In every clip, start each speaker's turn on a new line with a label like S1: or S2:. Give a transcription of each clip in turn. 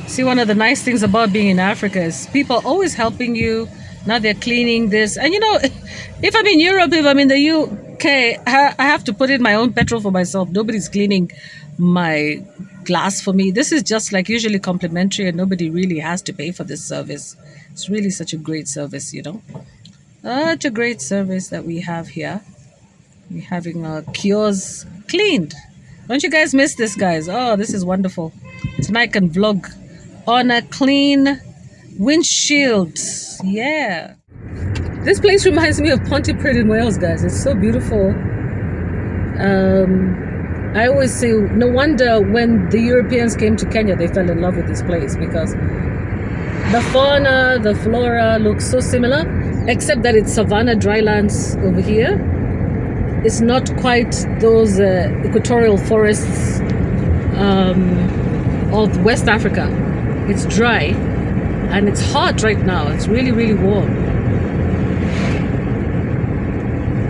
S1: See, one of the nice things about being in Africa is people always helping you. Now they're cleaning this. And you know, if I'm in Europe, if I'm in the UK, I have to put in my own petrol for myself. Nobody's cleaning my glass for me. This is just like usually complimentary and nobody really has to pay for this service. It's really such a great service, you know. Such a great service that we have here. We're having our kiosks cleaned. Don't you guys miss this, guys? Oh, this is wonderful. Tonight I can vlog on a clean windshield. Yeah. This place reminds me of Pontypridd in Wales, guys. It's so beautiful. I always say, no wonder when the Europeans came to Kenya, they fell in love with this place because the fauna, the flora looks so similar, except that it's savanna drylands over here. It's not quite those equatorial forests of West Africa. It's dry and it's hot right now. It's really, really warm.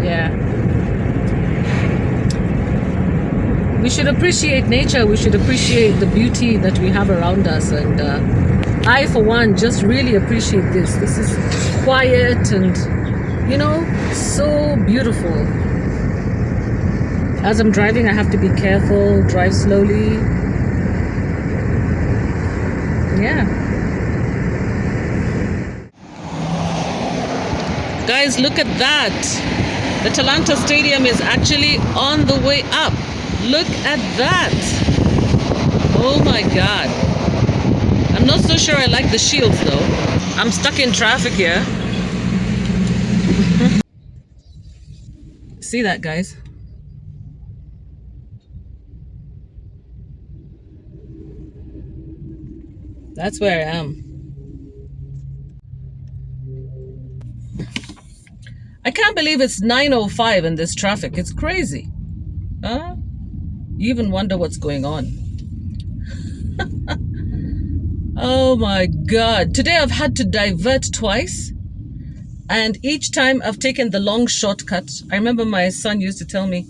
S1: Yeah. We should appreciate nature. We should appreciate the beauty that we have around us. And I, for one, just really appreciate this. This is quiet and, you know, so beautiful. As I'm driving, I have to be careful, drive slowly. Yeah. Guys, look at that. The Talanta Stadium is actually on the way up. Look at that. Oh my God. I'm not so sure I like the shields though. I'm stuck in traffic here. See that, guys? That's where I am. I can't believe it's 9:05 in this traffic. It's crazy. Huh? You even wonder what's going on. Oh my God. Today I've had to divert twice. And each time I've taken the long shortcut. I remember my son used to tell me,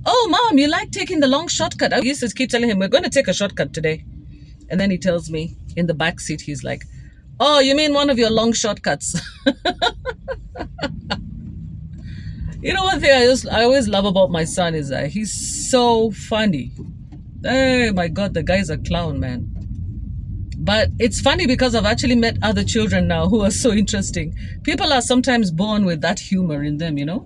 S1: "Oh, Mom, you like taking the long shortcut?" I used to keep telling him, "We're going to take a shortcut today." And then he tells me in the back seat, he's like, "Oh, you mean one of your long shortcuts?" You know, one thing I always love about my son is that he's so funny. Oh my God, the guy's a clown, man. But it's funny because I've actually met other children now who are so interesting. People are sometimes born with that humor in them, you know?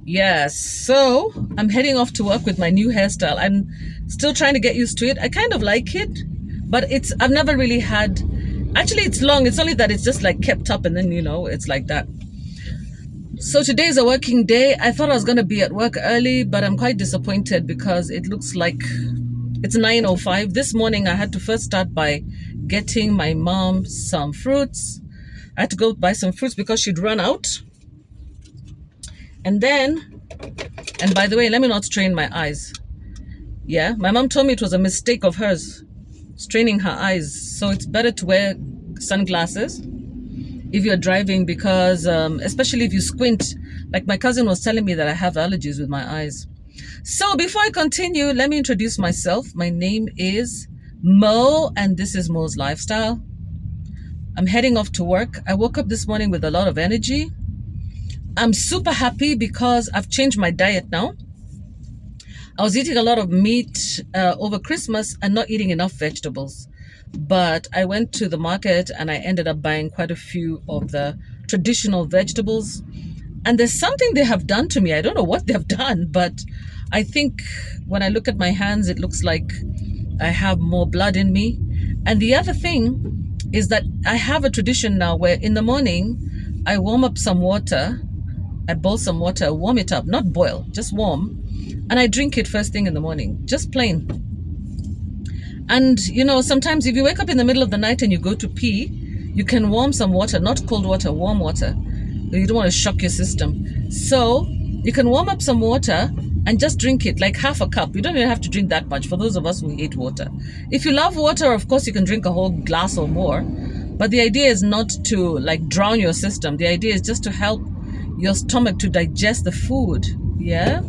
S1: Yes, so I'm heading off to work with my new hairstyle. I'm still trying to get used to it. I kind of like it, but I've never really had, actually it's long. It's only that it's just like kept up and then, you know, it's like that. So today is a working day. I thought I was going to be at work early, but I'm quite disappointed because it looks like it's 9:05. This morning I had to first start by getting my mom some fruits. I had to go buy some fruits because she'd run out. And then, and by the way, let me not strain my eyes. Yeah, my mom told me it was a mistake of hers, straining her eyes. So it's better to wear sunglasses if you're driving because especially if you squint. Like my cousin was telling me that I have allergies with my eyes. So before I continue, let me introduce myself. My name is Mo and this is Mo's Lifestyle. I'm heading off to work. I woke up this morning with a lot of energy. I'm super happy because I've changed my diet now. I was eating a lot of meat over Christmas and not eating enough vegetables. But I went to the market and I ended up buying quite a few of the traditional vegetables. And there's something they have done to me. I don't know what they've done, but I think when I look at my hands, it looks like I have more blood in me. And the other thing is that I have a tradition now where in the morning, I warm up some water. I boil some water, warm it up, not boil, just warm. And I drink it first thing in the morning, just plain. And, you know, sometimes if you wake up in the middle of the night and you go to pee, you can warm some water, not cold water, warm water. You don't want to shock your system. So you can warm up some water and just drink it, like half a cup. You don't even have to drink that much for those of us who hate water. If you love water, of course, you can drink a whole glass or more. But the idea is not to like drown your system. The idea is just to help your stomach to digest the food. Yeah.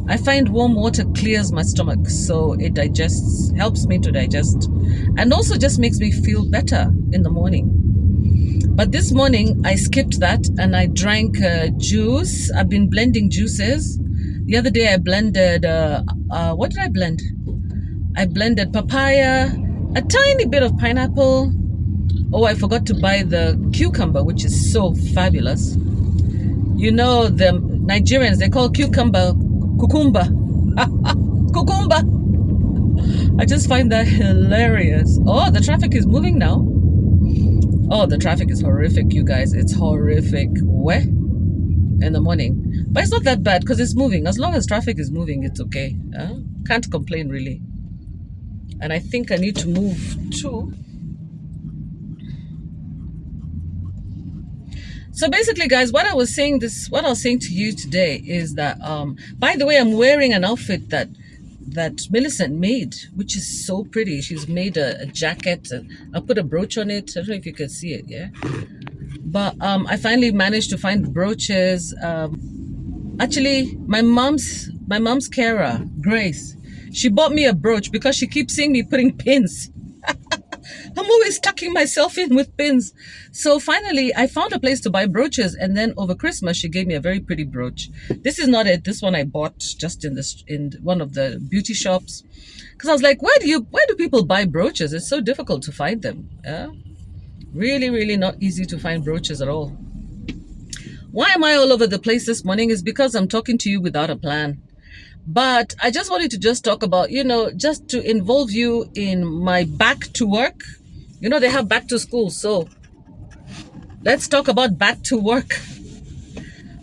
S1: I find warm water clears my stomach, so it digests, helps me to digest, and also just makes me feel better in the morning. But this morning I skipped that and I drank juice. I've been blending juices. The other day I blended, what did I blend? I blended papaya, a tiny bit of pineapple. Oh, I forgot to buy the cucumber, which is so fabulous. You know, the Nigerians, they call cucumber cucumba. Cucumba. I just find that hilarious. Oh, the traffic is moving now. Oh, the traffic is horrific, you guys. It's horrific. Where? In the morning. But it's not that bad because it's moving. As long as traffic is moving, it's okay. Can't complain, really. And I think I need to move too. So basically, guys, what I was saying to you today is that, by the way, I'm wearing an outfit that Millicent made, which is so pretty. She's made a jacket. I put a brooch on it. I don't know if you can see it, yeah. But I finally managed to find brooches. Actually, my mom's carer, Grace, she bought me a brooch because she keeps seeing me putting pins. I'm always tucking myself in with pins. So finally, I found a place to buy brooches, and then over Christmas, she gave me a very pretty brooch. This is not it. This one I bought just in one of the beauty shops, because I was like, why do people buy brooches? It's so difficult to find them. Yeah? Really, really not easy to find brooches at all. Why am I all over the place this morning? Is because I'm talking to you without a plan. But I just wanted to just talk about, just to involve you in my back to work. They have back to school. So let's talk about back to work.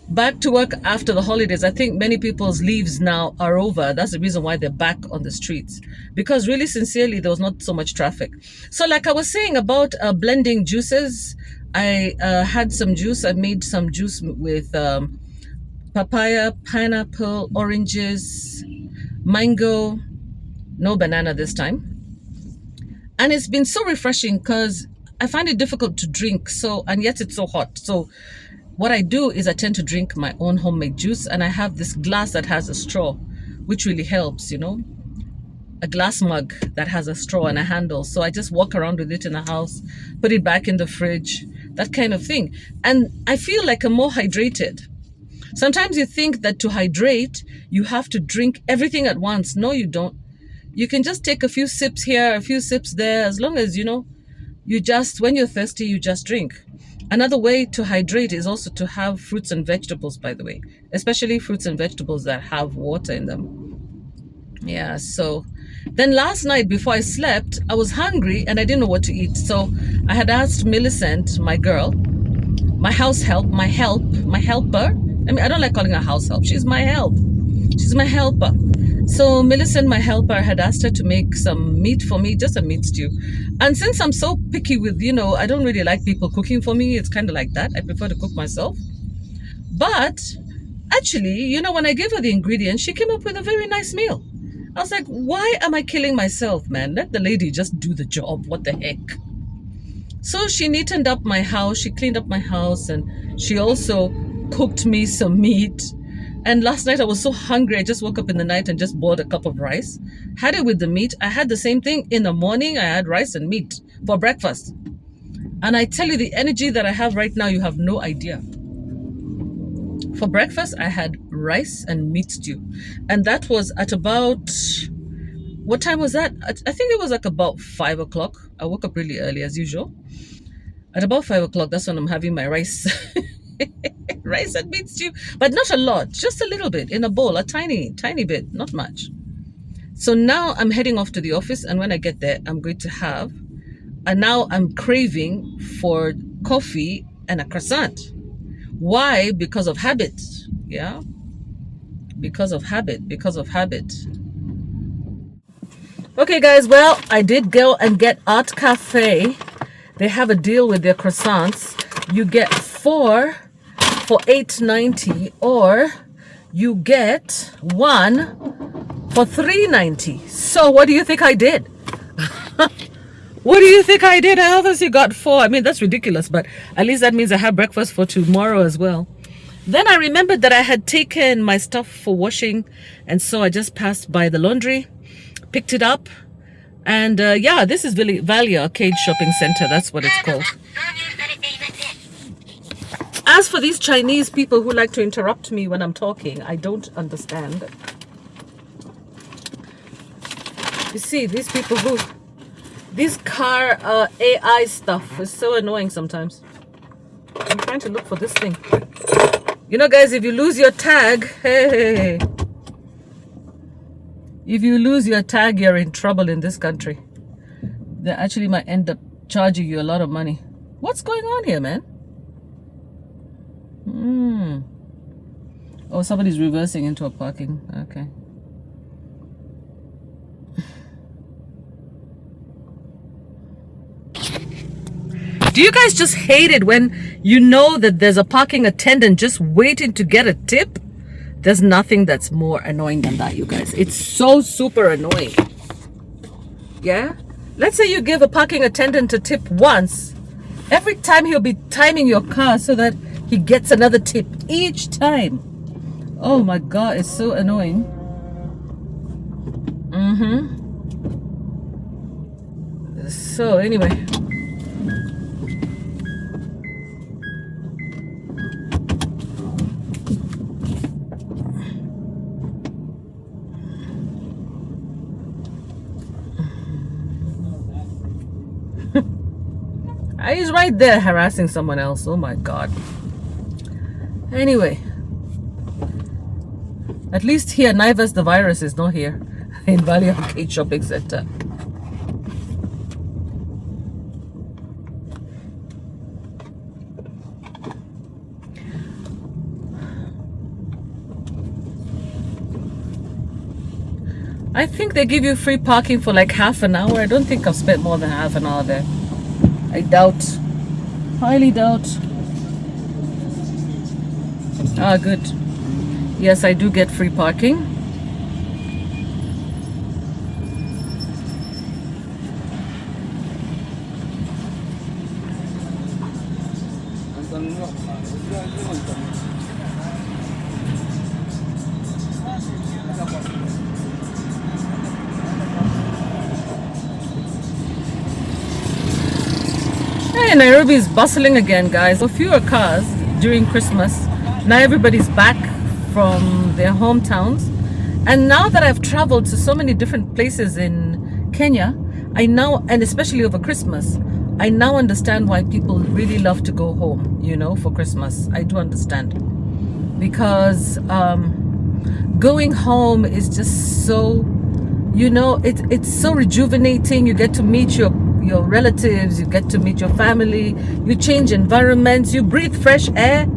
S1: Back to work after the holidays. I think many people's leaves now are over. That's the reason why they're back on the streets. Because really, sincerely, there was not so much traffic. So like I was saying about blending juices, I had some juice. I made some juice with papaya, pineapple, oranges, mango, no banana this time. And it's been so refreshing because I find it difficult to drink, and yet it's so hot. So what I do is I tend to drink my own homemade juice, and I have this glass that has a straw, which really helps, a glass mug that has a straw and a handle. So I just walk around with it in the house, put it back in the fridge, that kind of thing. And I feel like I'm more hydrated. Sometimes you think that to hydrate, you have to drink everything at once. No, you don't. You can just take a few sips here, a few sips there, as long as, when you're thirsty, you just drink. Another way to hydrate is also to have fruits and vegetables, by the way, especially fruits and vegetables that have water in them. Yeah, so then last night before I slept, I was hungry and I didn't know what to eat. So I had asked Millicent, my girl, my house help, my helper. I mean, I don't like calling her house help. She's my help. She's my helper. So Millicent, my helper, had asked her to make some meat for me, just a meat stew. And since I'm so picky with, I don't really like people cooking for me. It's kind of like that. I prefer to cook myself. But actually, when I gave her the ingredients, she came up with a very nice meal. I was like, why am I killing myself, man? Let the lady just do the job. What the heck? So she neatened up my house. She cleaned up my house, and she also cooked me some meat. And last night I was so hungry, I just woke up in the night and just boiled a cup of rice, had it with the meat. I had the same thing in the morning. I had rice and meat for breakfast, and I tell you, the energy that I have right now, you have no idea. For breakfast I had rice and meat stew, and that was at about, what time was that? I think it was like about 5 o'clock. I woke up really early as usual. At about 5 o'clock, that's when I'm having my rice rice and meat stew, but not a lot, just a little bit in a bowl, a tiny bit, not much. So now I'm heading off to the office, and when I get there, I'm going to have, and now I'm craving for coffee and a croissant. Why? Because of habit. Yeah, because of habit. Okay guys, well, I did go and get Art Cafe. They have a deal with their croissants. You get 4 for $8.90, or you get 1 for $3.90. So what do you think I did? What do you think I did? I obviously got 4. I mean, that's ridiculous, but at least that means I have breakfast for tomorrow as well. Then I remembered that I had taken my stuff for washing, and so I just passed by the laundry, picked it up, and yeah, this is Valia Arcade Shopping Center. That's what it's called. As for these Chinese people who like to interrupt me when I'm talking, I don't understand. You see, these people who, this car AI stuff is so annoying sometimes. I'm trying to look for this thing. You know, guys, if you lose your tag, hey, if you lose your tag, you're in trouble in this country. They actually might end up charging you a lot of money. What's going on here, man? Oh, somebody's reversing into a parking. Okay. Do you guys just hate it when you know that there's a parking attendant just waiting to get a tip? There's nothing that's more annoying than that, you guys. It's so super annoying. Yeah? Let's say you give a parking attendant a tip once. Every time he'll be timing your car so that he gets another tip each time. Oh my God, it's so annoying. So anyway. He's right there harassing someone else. Oh my God. Anyway. At least here, Nivus the virus is not here in Valley Arcade Shopping Center. I think they give you free parking for like half an hour. I don't think I've spent more than half an hour there. I doubt. Highly doubt. Ah, good. Yes, I do get free parking. Hey, Nairobi is bustling again, guys. So fewer cars during Christmas. Now everybody's back from their hometowns. And now that I've traveled to so many different places in Kenya, I now, and especially over Christmas, I now understand why people really love to go home, you know, for Christmas. I do understand. Because going home is just so, you know, it's so rejuvenating. You get to meet your relatives, you get to meet your family, you change environments, you breathe fresh air.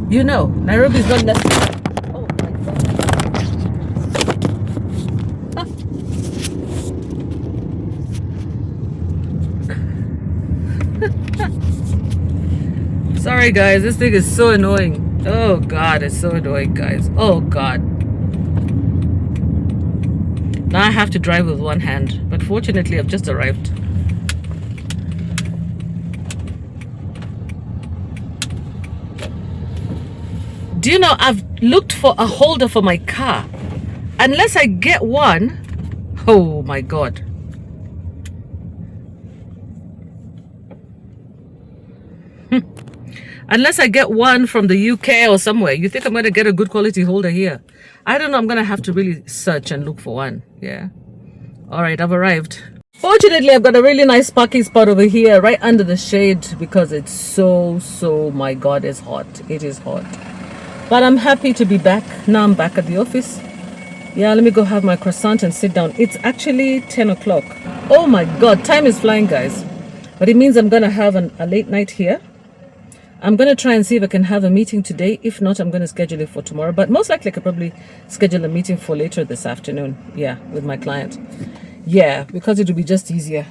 S1: You know, Nairobi is not necessary. Oh my God. Sorry guys, this thing is so annoying. Oh God, it's so annoying, guys. Oh God. Now I have to drive with one hand, but fortunately I've just arrived. Do you know, I've looked for a holder for my car. Unless I get one, oh my God. Unless I get one from the UK or somewhere, you think I'm going to get a good quality holder here? I don't know. I'm going to have to really search and look for one. Yeah. All right, I've arrived. Fortunately, I've got a really nice parking spot over here, right under the shade, because it's so, my God, it's hot. It is hot. But I'm happy to be back. Now I'm back at the office. Yeah, let me go have my croissant and sit down. It's actually 10 o'clock. Oh my God, time is flying, guys. But it means I'm going to have a late night here. I'm going to try and see if I can have a meeting today. If not, I'm going to schedule it for tomorrow. But most likely I could probably schedule a meeting for later this afternoon. Yeah, with my client. Yeah, because it will be just easier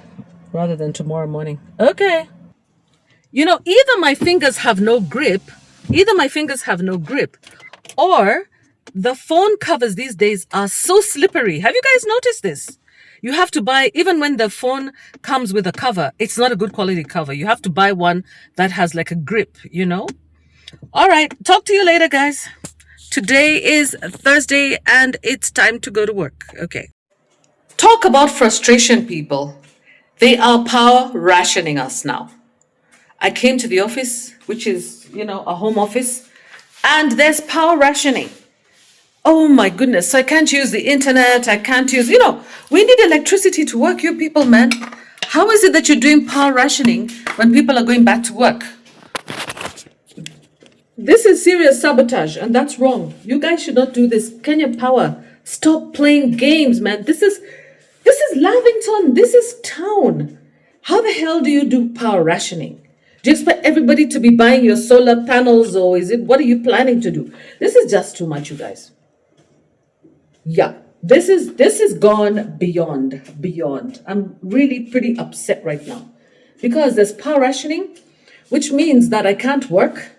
S1: rather than tomorrow morning. Okay. You know, either my fingers have no grip, or the phone covers these days are so slippery. Have you guys noticed this? You have to buy, even when the phone comes with a cover, it's not a good quality cover. You have to buy one that has like a grip, you know? All right. Talk to you later, guys. Today is Thursday and it's time to go to work. Okay. Talk about frustration, people. They are power rationing us now. I came to the office, which is, a home office, and there's power rationing. Oh my goodness. So I can't use the internet. I can't use, we need electricity to work, you people, man. How is it that you're doing power rationing when people are going back to work? This is serious sabotage, and that's wrong. You guys should not do this. Kenya Power, stop playing games, man. This is Lavington. This is town. How the hell do you do power rationing? Do you expect everybody to be buying your solar panels, or what are you planning to do? This is just too much, you guys. Yeah, this is gone beyond. I'm really pretty upset right now because there's power rationing, which means that I can't work.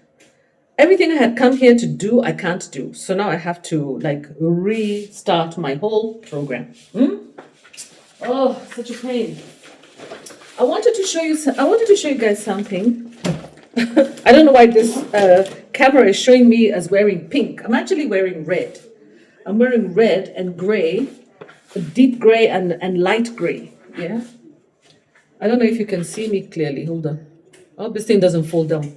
S1: Everything I had come here to do, I can't do. So now I have to restart my whole program. Oh, such a pain. I wanted to show you guys something. I don't know why this camera is showing me as wearing pink. I'm actually wearing red. I'm wearing red and gray, deep gray and light gray. Yeah. I don't know if you can see me clearly. Hold on. I hope this thing doesn't fall down.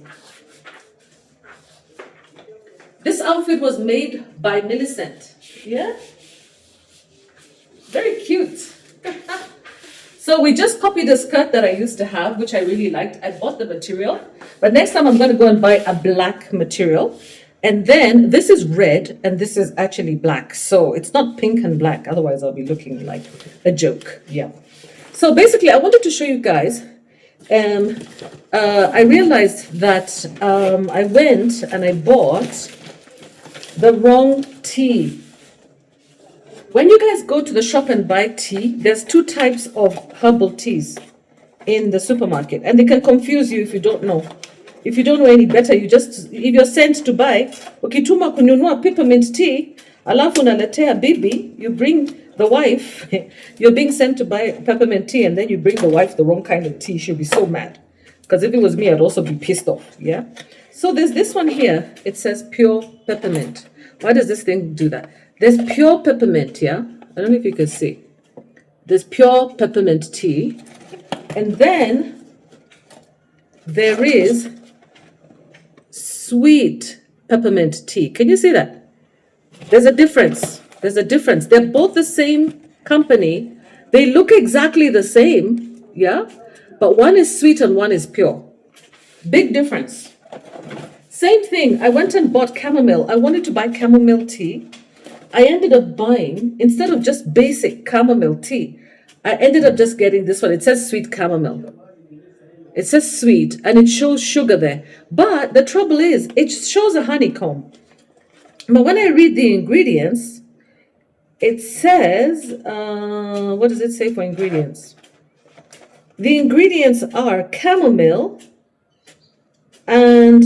S1: This outfit was made by Millicent. Yeah? Very cute. So we just copied a skirt that I used to have, which I really liked. I bought the material. But next time I'm going to go and buy a black material. And then this is red and this is actually black. So it's not pink and black. Otherwise I'll be looking like a joke. Yeah. So basically I wanted to show you guys. I realized that I went and I bought the wrong tea. When you guys go to the shop and buy tea, there's two types of herbal teas in the supermarket, and they can confuse you if you don't know. If you don't know any better, if you're sent to buy, ukituma kununua peppermint tea, alafu unaletea bibi, you bring the wife, you're being sent to buy peppermint tea, and then you bring the wife the wrong kind of tea, she'll be so mad. Because if it was me, I'd also be pissed off, yeah? So there's this one here, it says pure peppermint. Why does this thing do that? There's pure peppermint, yeah? I don't know if you can see. There's pure peppermint tea. And then there is sweet peppermint tea. Can you see that? There's a difference. They're both the same company. They look exactly the same, yeah? But one is sweet and one is pure. Big difference. Same thing, I went and bought chamomile. I wanted to buy chamomile tea. I ended up buying, instead of just basic chamomile tea, I ended up just getting this one. It says sweet chamomile. It says sweet and it shows sugar there. But the trouble is, it shows a honeycomb. But when I read the ingredients, it says, what does it say for ingredients? The ingredients are chamomile and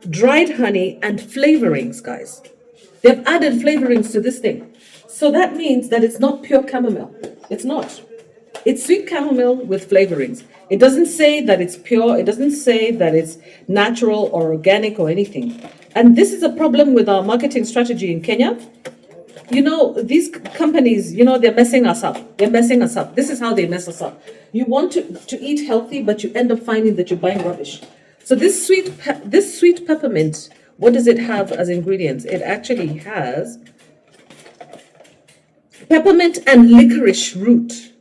S1: dried honey and flavorings, guys. They've added flavorings to this thing. So that means that it's not pure chamomile. It's not. It's sweet chamomile with flavorings. It doesn't say that it's pure. It doesn't say that it's natural or organic or anything. And this is a problem with our marketing strategy in Kenya. These companies, they're messing us up. This is how they mess us up. You want to eat healthy, but you end up finding that you're buying rubbish. So this sweet peppermint, what does it have as ingredients? It actually has peppermint and licorice root.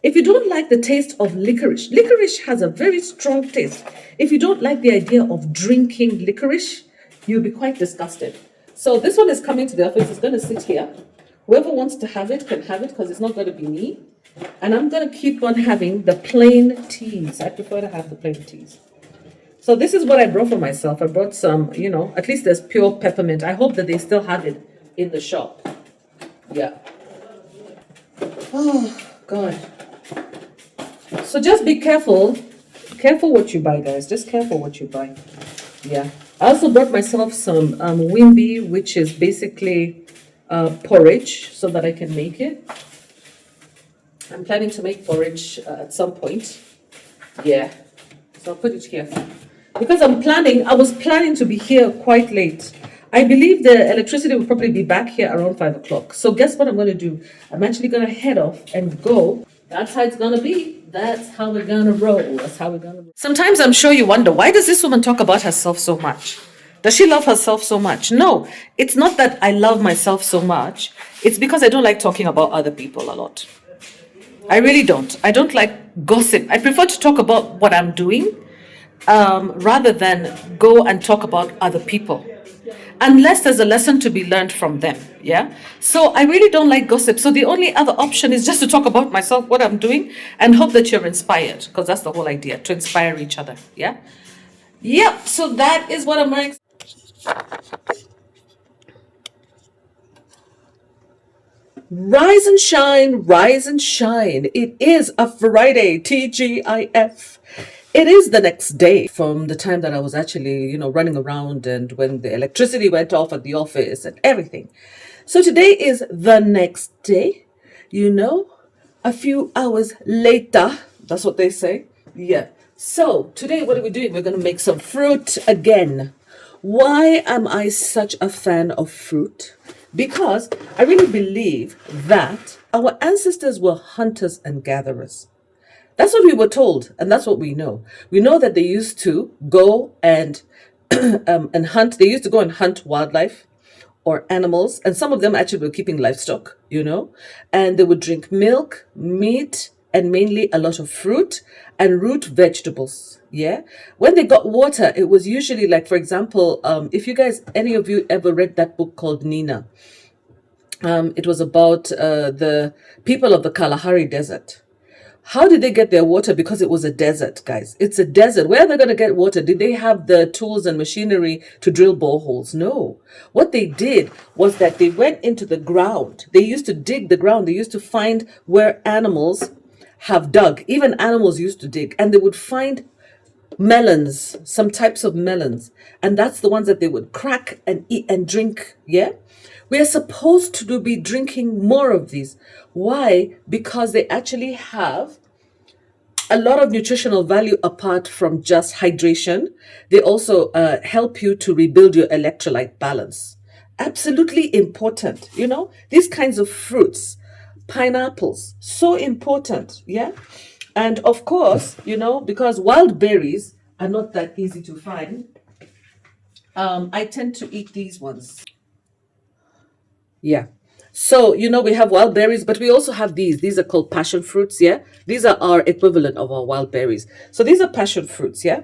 S1: If you don't like the taste of licorice has a very strong taste. If you don't like the idea of drinking licorice, you'll be quite disgusted. So this one is coming to the office. It's going to sit here. Whoever wants to have it can have it because it's not going to be me. And I'm going to keep on having the plain teas. I prefer to have the plain teas. So this is what I brought for myself. I brought some, at least there's pure peppermint. I hope that they still have it in the shop. Yeah. Oh, God. So just be careful. Careful what you buy, guys. Just careful what you buy. Yeah. I also brought myself some wimbi, which is basically porridge, so that I can make it. I'm planning to make porridge at some point. Yeah. So I'll put it here. because I was planning to be here quite late. I believe the electricity will probably be back here around 5 o'clock. So guess what I'm going to do? I'm actually going to head off and go. That's how it's going to be. That's how we're going to roll. That's how we're going to roll. Sometimes I'm sure you wonder, why does this woman talk about herself so much? Does she love herself so much? No, it's not that I love myself so much. It's because I don't like talking about other people a lot. I really don't. I don't like gossip. I prefer to talk about what I'm doing rather than go and talk about other people. Unless there's a lesson to be learned from them. Yeah. So I really don't like gossip. So the only other option is just to talk about myself, what I'm doing, and hope that you're inspired, because that's the whole idea, to inspire each other. Yeah. Yep. So that is what I'm wearing. Rise and shine, rise and shine. It is a Friday, TGIF. It is the next day from the time that I was actually, running around and when the electricity went off at the office and everything. So today is the next day, a few hours later. That's what they say. Yeah. So today, what are we doing? We're going to make some fruit again. Why am I such a fan of fruit? Because I really believe that our ancestors were hunters and gatherers. That's what we were told, and that's what we know. We know that they used to go and and hunt. They used to go and hunt wildlife or animals, and some of them actually were keeping livestock, and they would drink milk, meat, and mainly a lot of fruit and root vegetables. Yeah. When they got water, it was usually like, for example, if any of you ever read that book called Nina, it was about the people of the Kalahari Desert. How did they get their water? Because it was a desert, guys. It's a desert. Where are they going to get water? Did they have the tools and machinery to drill boreholes? No. What they did was that they went into the ground. They used to dig the ground. They used to find where animals have dug. Even animals used to dig. And they would find melons, some types of melons. And that's the ones that they would crack and eat and drink. Yeah. We are supposed to be drinking more of these. Why? Because they actually have a lot of nutritional value apart from just hydration. They also help you to rebuild your electrolyte balance. Absolutely important. These kinds of fruits, pineapples, so important. Yeah. And of course, because wild berries are not that easy to find, I tend to eat these ones. Yeah. So, we have wild berries, but we also have these. These are called passion fruits. Yeah. These are our equivalent of our wild berries. So these are passion fruits. Yeah.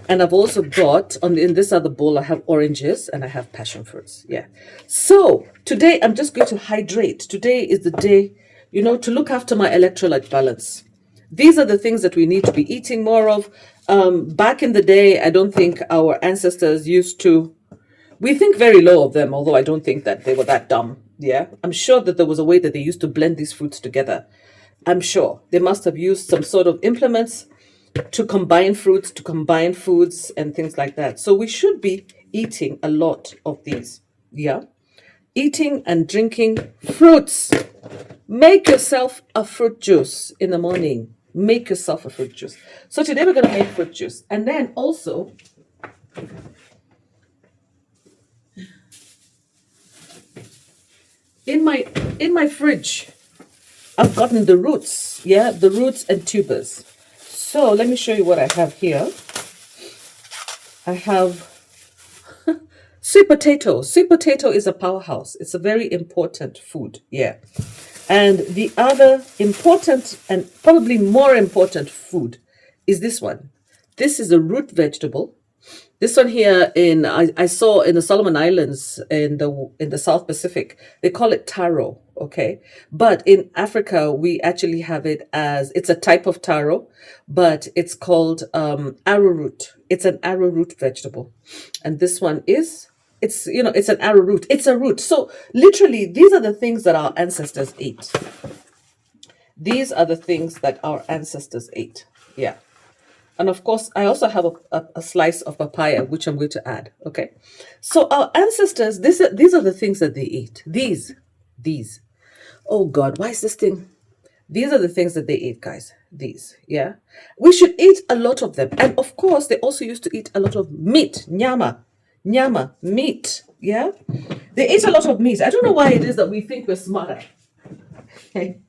S1: And I've also got in this other bowl, I have oranges and I have passion fruits. Yeah. So today I'm just going to hydrate. Today is the day, to look after my electrolyte balance. These are the things that we need to be eating more of. Back in the day, I don't think our ancestors used to. We think very low of them, although I don't think that they were that dumb. Yeah. I'm sure that there was a way that they used to blend these fruits together. I'm sure they must have used some sort of implements to combine fruits, to combine foods and things like that. So we should be eating a lot of these. Yeah. Eating and drinking fruits. Make yourself a fruit juice in the morning. Make yourself a fruit juice. So today we're going to make fruit juice. And then also, in my fridge, I've gotten the roots. Yeah, the roots and tubers. So let me show you what I have here. I have sweet potato. Sweet potato is a powerhouse. It's a very important food. Yeah. And the other important and probably more important food is this one. This is a root vegetable. This one here I saw in the Solomon Islands in the South Pacific, they call it taro, okay? But in Africa, we actually have it it's a type of taro, but it's called arrowroot. It's an arrowroot vegetable. And this one it's an arrowroot. It's a root. So literally, these are the things that our ancestors ate. These are the things that our ancestors ate. Yeah. And of course, I also have a slice of papaya, which I'm going to add. Okay. So our ancestors, these are the things that they ate. These. Oh God, why is this thing?
S2: These are the things that they eat, guys. These, yeah. We should eat a lot of them. And of course, they also used to eat a lot of meat, nyama, meat, yeah. They eat a lot of meat. I don't know why it is that we think we're smarter. Okay.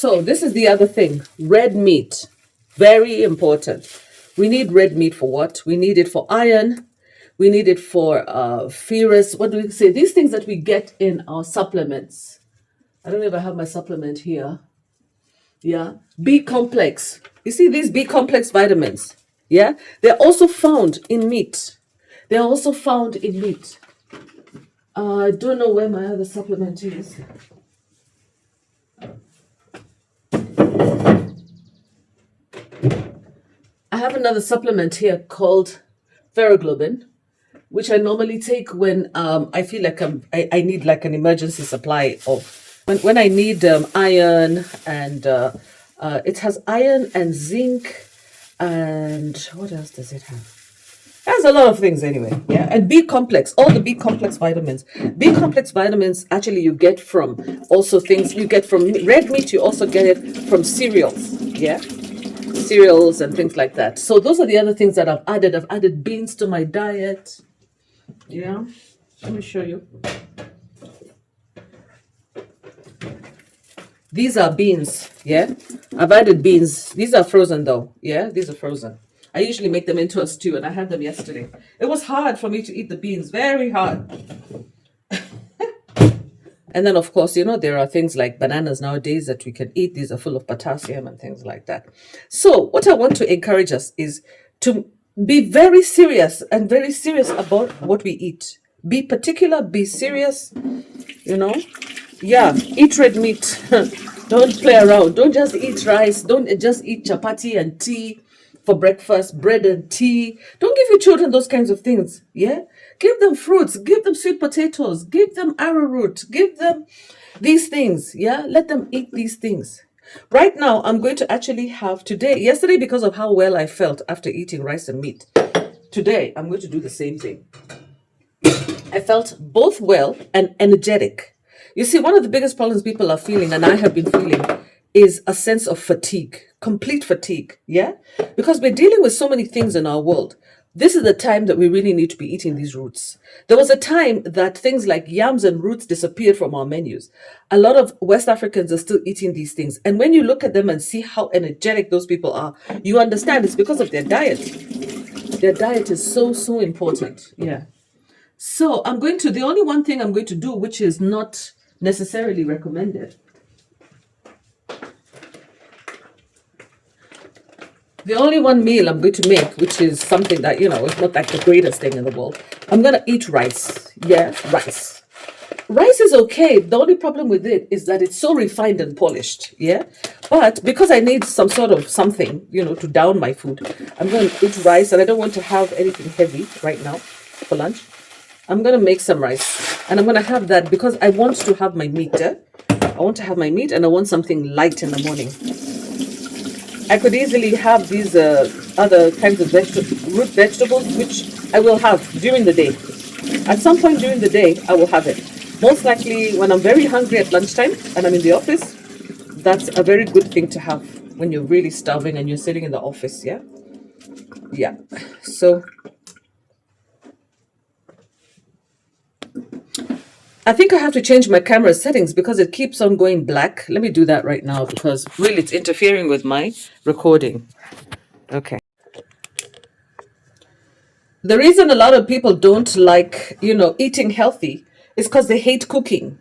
S2: So this is the other thing. Red meat. Very important. We need red meat for what? We need it for iron. We need it for ferrous. What do we say? These things that we get in our supplements. I don't know if I have my supplement here. Yeah. B complex. You see these B complex vitamins? Yeah. They're also found in meat. They're also found in meat. I don't know where my other supplement is. I have another supplement here called ferroglobin, which I normally take when I feel like I need like an emergency supply of when I need iron and it has iron and zinc and what else does it have? It has a lot of things anyway. Yeah, and B complex, all the B complex vitamins. B complex vitamins actually you get from also things you get from red meat. You also get it from cereals. Yeah, cereals and things like that. So those are the other things that I've added. I've added beans to my diet. Yeah, let me show you. These are beans. Yeah, I've added beans. These are frozen though. Yeah, these are frozen. I usually make them into a stew, and I had them yesterday. It was hard for me to eat the beans, very hard. And then, of course, there are things like bananas nowadays that we can eat. These are full of potassium and things like that. So what I want to encourage us is to be very serious and very serious about what we eat. Be particular, be serious, Yeah, eat red meat. Don't play around. Don't just eat rice. Don't just eat chapati and tea for breakfast, bread and tea. Don't give your children those kinds of things. Yeah? Give them fruits, give them sweet potatoes, give them arrowroot, give them these things. Yeah? Let them eat these things. Right now, I'm going to actually have yesterday, because of how well I felt after eating rice and meat, today, I'm going to do the same thing. I felt both well and energetic. You see, one of the biggest problems people are feeling, and I have been feeling, is a sense of fatigue, complete fatigue. Yeah? Because we're dealing with so many things in our world. This is the time that we really need to be eating these roots. There was a time that things like yams and roots disappeared from our menus. A lot of West Africans are still eating these things. And when you look at them and see how energetic those people are, you understand it's because of their diet. Their diet is so, so important. Yeah. So the only one thing I'm going to do, which is not necessarily recommended. The only one meal I'm going to make, which is something that, it's not like the greatest thing in the world. I'm going to eat rice. Yeah, rice. Rice is okay. The only problem with it is that it's so refined and polished. Yeah. But because I need some sort of something, to down my food, I'm going to eat rice, and I don't want to have anything heavy right now for lunch. I'm going to make some rice, and I'm going to have that because I want to have my meat. I want to have my meat, and I want something light in the morning. I could easily have these other kinds of root vegetables, which I will have during the day. At some point during the day, I will have it. Most likely when I'm very hungry at lunchtime and I'm in the office, that's a very good thing to have when you're really starving and you're sitting in the office, yeah? Yeah. So I think I have to change my camera settings because it keeps on going black. Let me do that right now because really it's interfering with my recording. Okay. The reason a lot of people don't like, eating healthy is because they hate cooking.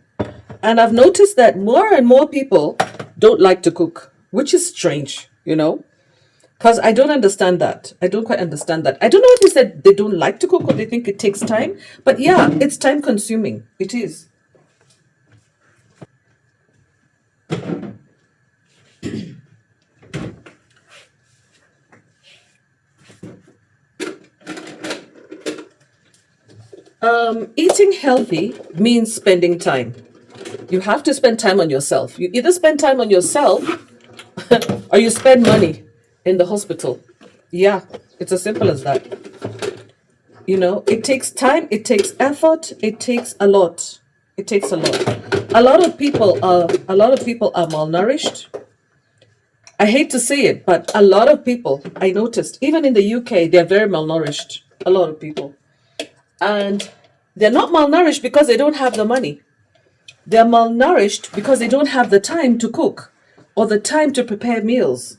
S2: And I've noticed that more and more people don't like to cook, which is strange, because I don't understand that. I don't quite understand that. I don't know if they said they don't like to cook or they think it takes time. But yeah, it's time consuming. It is. Eating healthy means spending time. You have to spend time on yourself. You either spend time on yourself or you spend money in the hospital. Yeah, it's as simple as that. You know, it takes time, it takes effort, it takes a lot. It takes a lot. A lot of people are malnourished. I hate to say it, but a lot of people I noticed, even in the UK, they're very malnourished. A lot of people. And they're not malnourished because they don't have the money. They're malnourished because they don't have the time to cook or the time to prepare meals.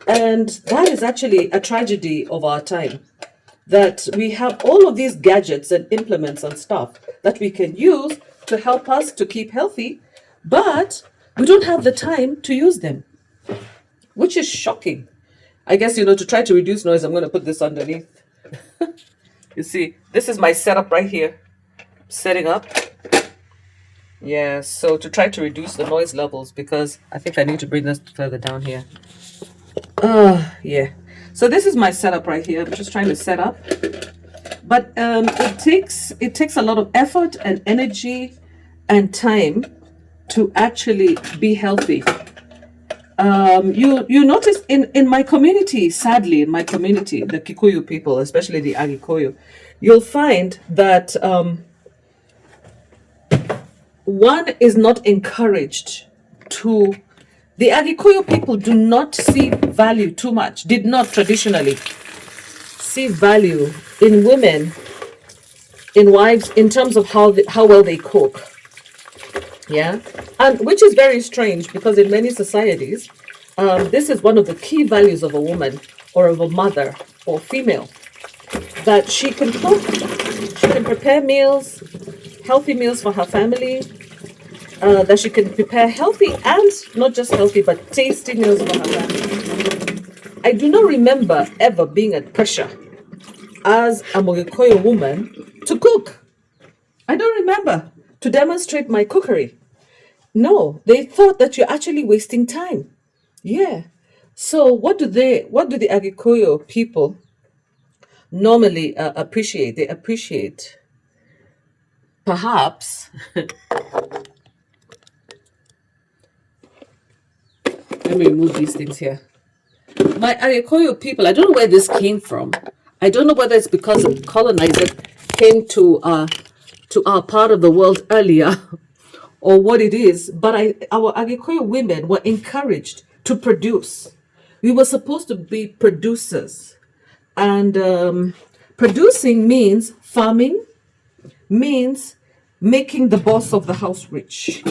S2: And that is actually a tragedy of our time. That we have all of these gadgets and implements and stuff that we can use to help us to keep healthy, but we don't have the time to use them, which is shocking. I guess, to try to reduce noise, I'm going to put this underneath. You see, this is my setup right here. Setting up. Yeah, so to try to reduce the noise levels, because I think I need to bring this further down here. Yeah. So this is my setup right here. I'm just trying to set up. But it takes a lot of effort and energy and time to actually be healthy. You notice in my community, sadly, in my community, the Kikuyu people, especially the Agikoyu, you'll find that one is not encouraged to. The Agikoyo people do not see value too much, did not traditionally see value in women, in wives, in terms of how well they cook. Yeah, and which is very strange because in many societies, this is one of the key values of a woman or of a mother or female, that she can cook, she can prepare meals, healthy meals for her family, that she can prepare healthy and not just healthy but tasty meals for her family. I do not remember ever being at pressure as a Mogikoyo woman to cook. I don't remember to demonstrate my cookery. No, they thought that you're actually wasting time. Yeah. So what do the Agikoyo people normally appreciate? They appreciate perhaps. Let me remove these things here. My Agikoyo people, I don't know where this came from. I don't know whether it's because the colonizers came to our part of the world earlier or what it is, but our Agikoyo women were encouraged to produce. We were supposed to be producers. And producing means farming, means making the boss of the house rich.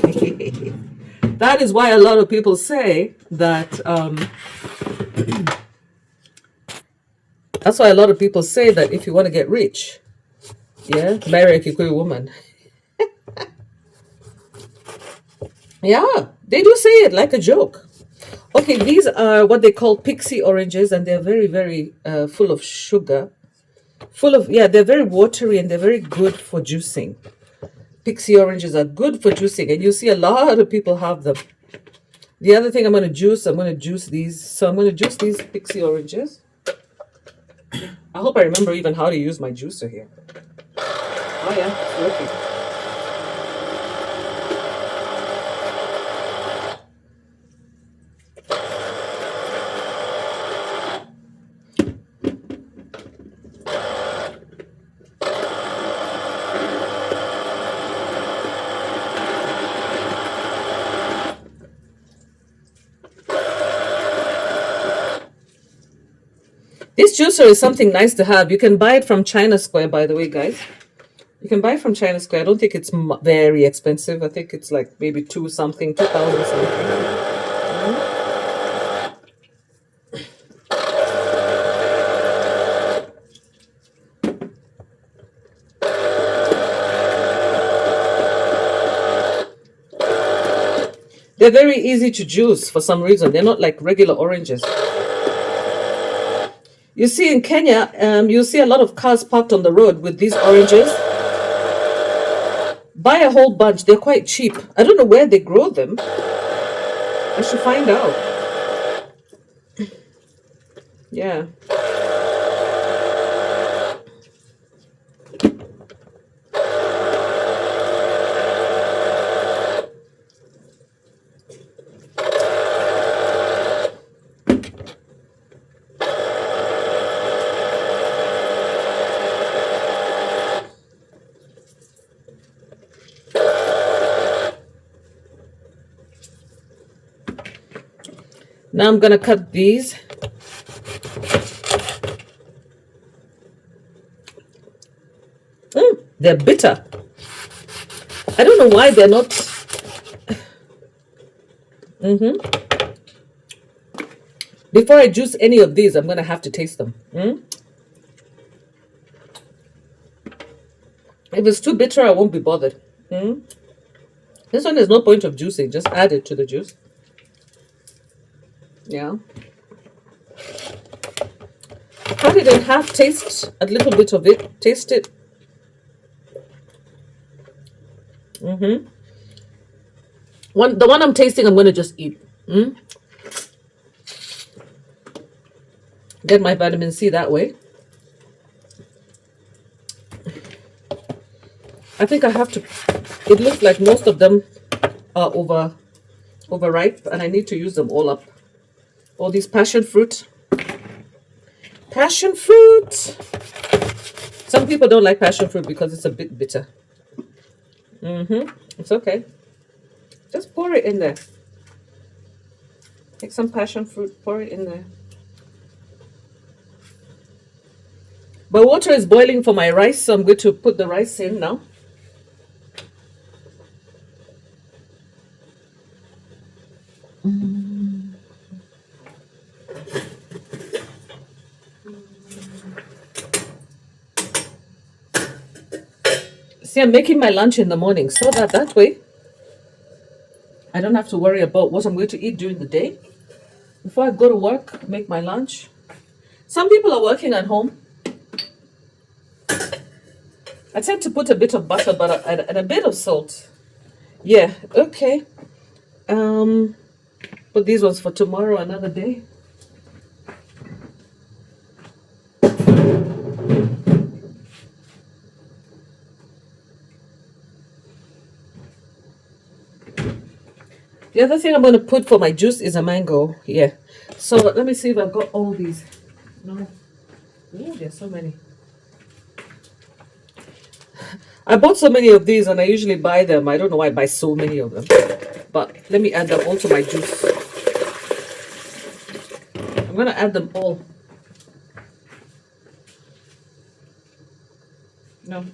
S2: That is why a lot of people say that. That's why a lot of people say that if you want to get rich, yeah, marry a Kikuyu woman. Yeah, they do say it like a joke. Okay, these are what they call pixie oranges, and they're very, very full of sugar. They're very watery and they're very good for juicing. Pixie oranges are good for juicing, and you see a lot of people have them. The other thing I'm going to juice these. So I'm going to juice these pixie oranges. I hope I remember even how to use my juicer here. Oh yeah, it's working. This juicer is something nice to have. You can buy it from China Square, by the way, guys. You can buy it from China Square. I don't think it's very expensive. I think it's like maybe 2,000 something. They're very easy to juice for some reason. They're not like regular oranges. You see in Kenya, you see a lot of cars parked on the road with these oranges. Buy a whole bunch. They're quite cheap. I don't know where they grow them. I should find out. Yeah. Now I'm gonna cut these. They're bitter. I don't know why they're not. Before I juice any of these, I'm gonna have to taste them. If it's too bitter, I won't be bothered. This one, there's no point of juicing. Just add it to the juice. Yeah. Cut it in half. Taste a little bit of it. Taste it. The one I'm tasting, I'm going to just eat. Get my vitamin C that way. I think I have to. It looks like most of them are overripe, and I need to use them all up. All these passion fruit. Passion fruit. Some people don't like passion fruit because it's a bit bitter. It's okay. Just pour it in there. Take some passion fruit, pour it in there. But water is boiling for my rice, so I'm going to put the rice in now. See, I'm making my lunch in the morning so that way I don't have to worry about what I'm going to eat during the day. Before I go to work, make my lunch. Some people are working at home. I tend to put a bit of butter, and a bit of salt. Yeah, okay. Put these ones for tomorrow, another day. The other thing I'm going to put for my juice is a mango. Yeah. So let me see if I've got all these. No. Oh, there's so many. I bought so many of these, and I usually buy them. I don't know why I buy so many of them. But let me add them all to my juice. I'm going to add them all. No.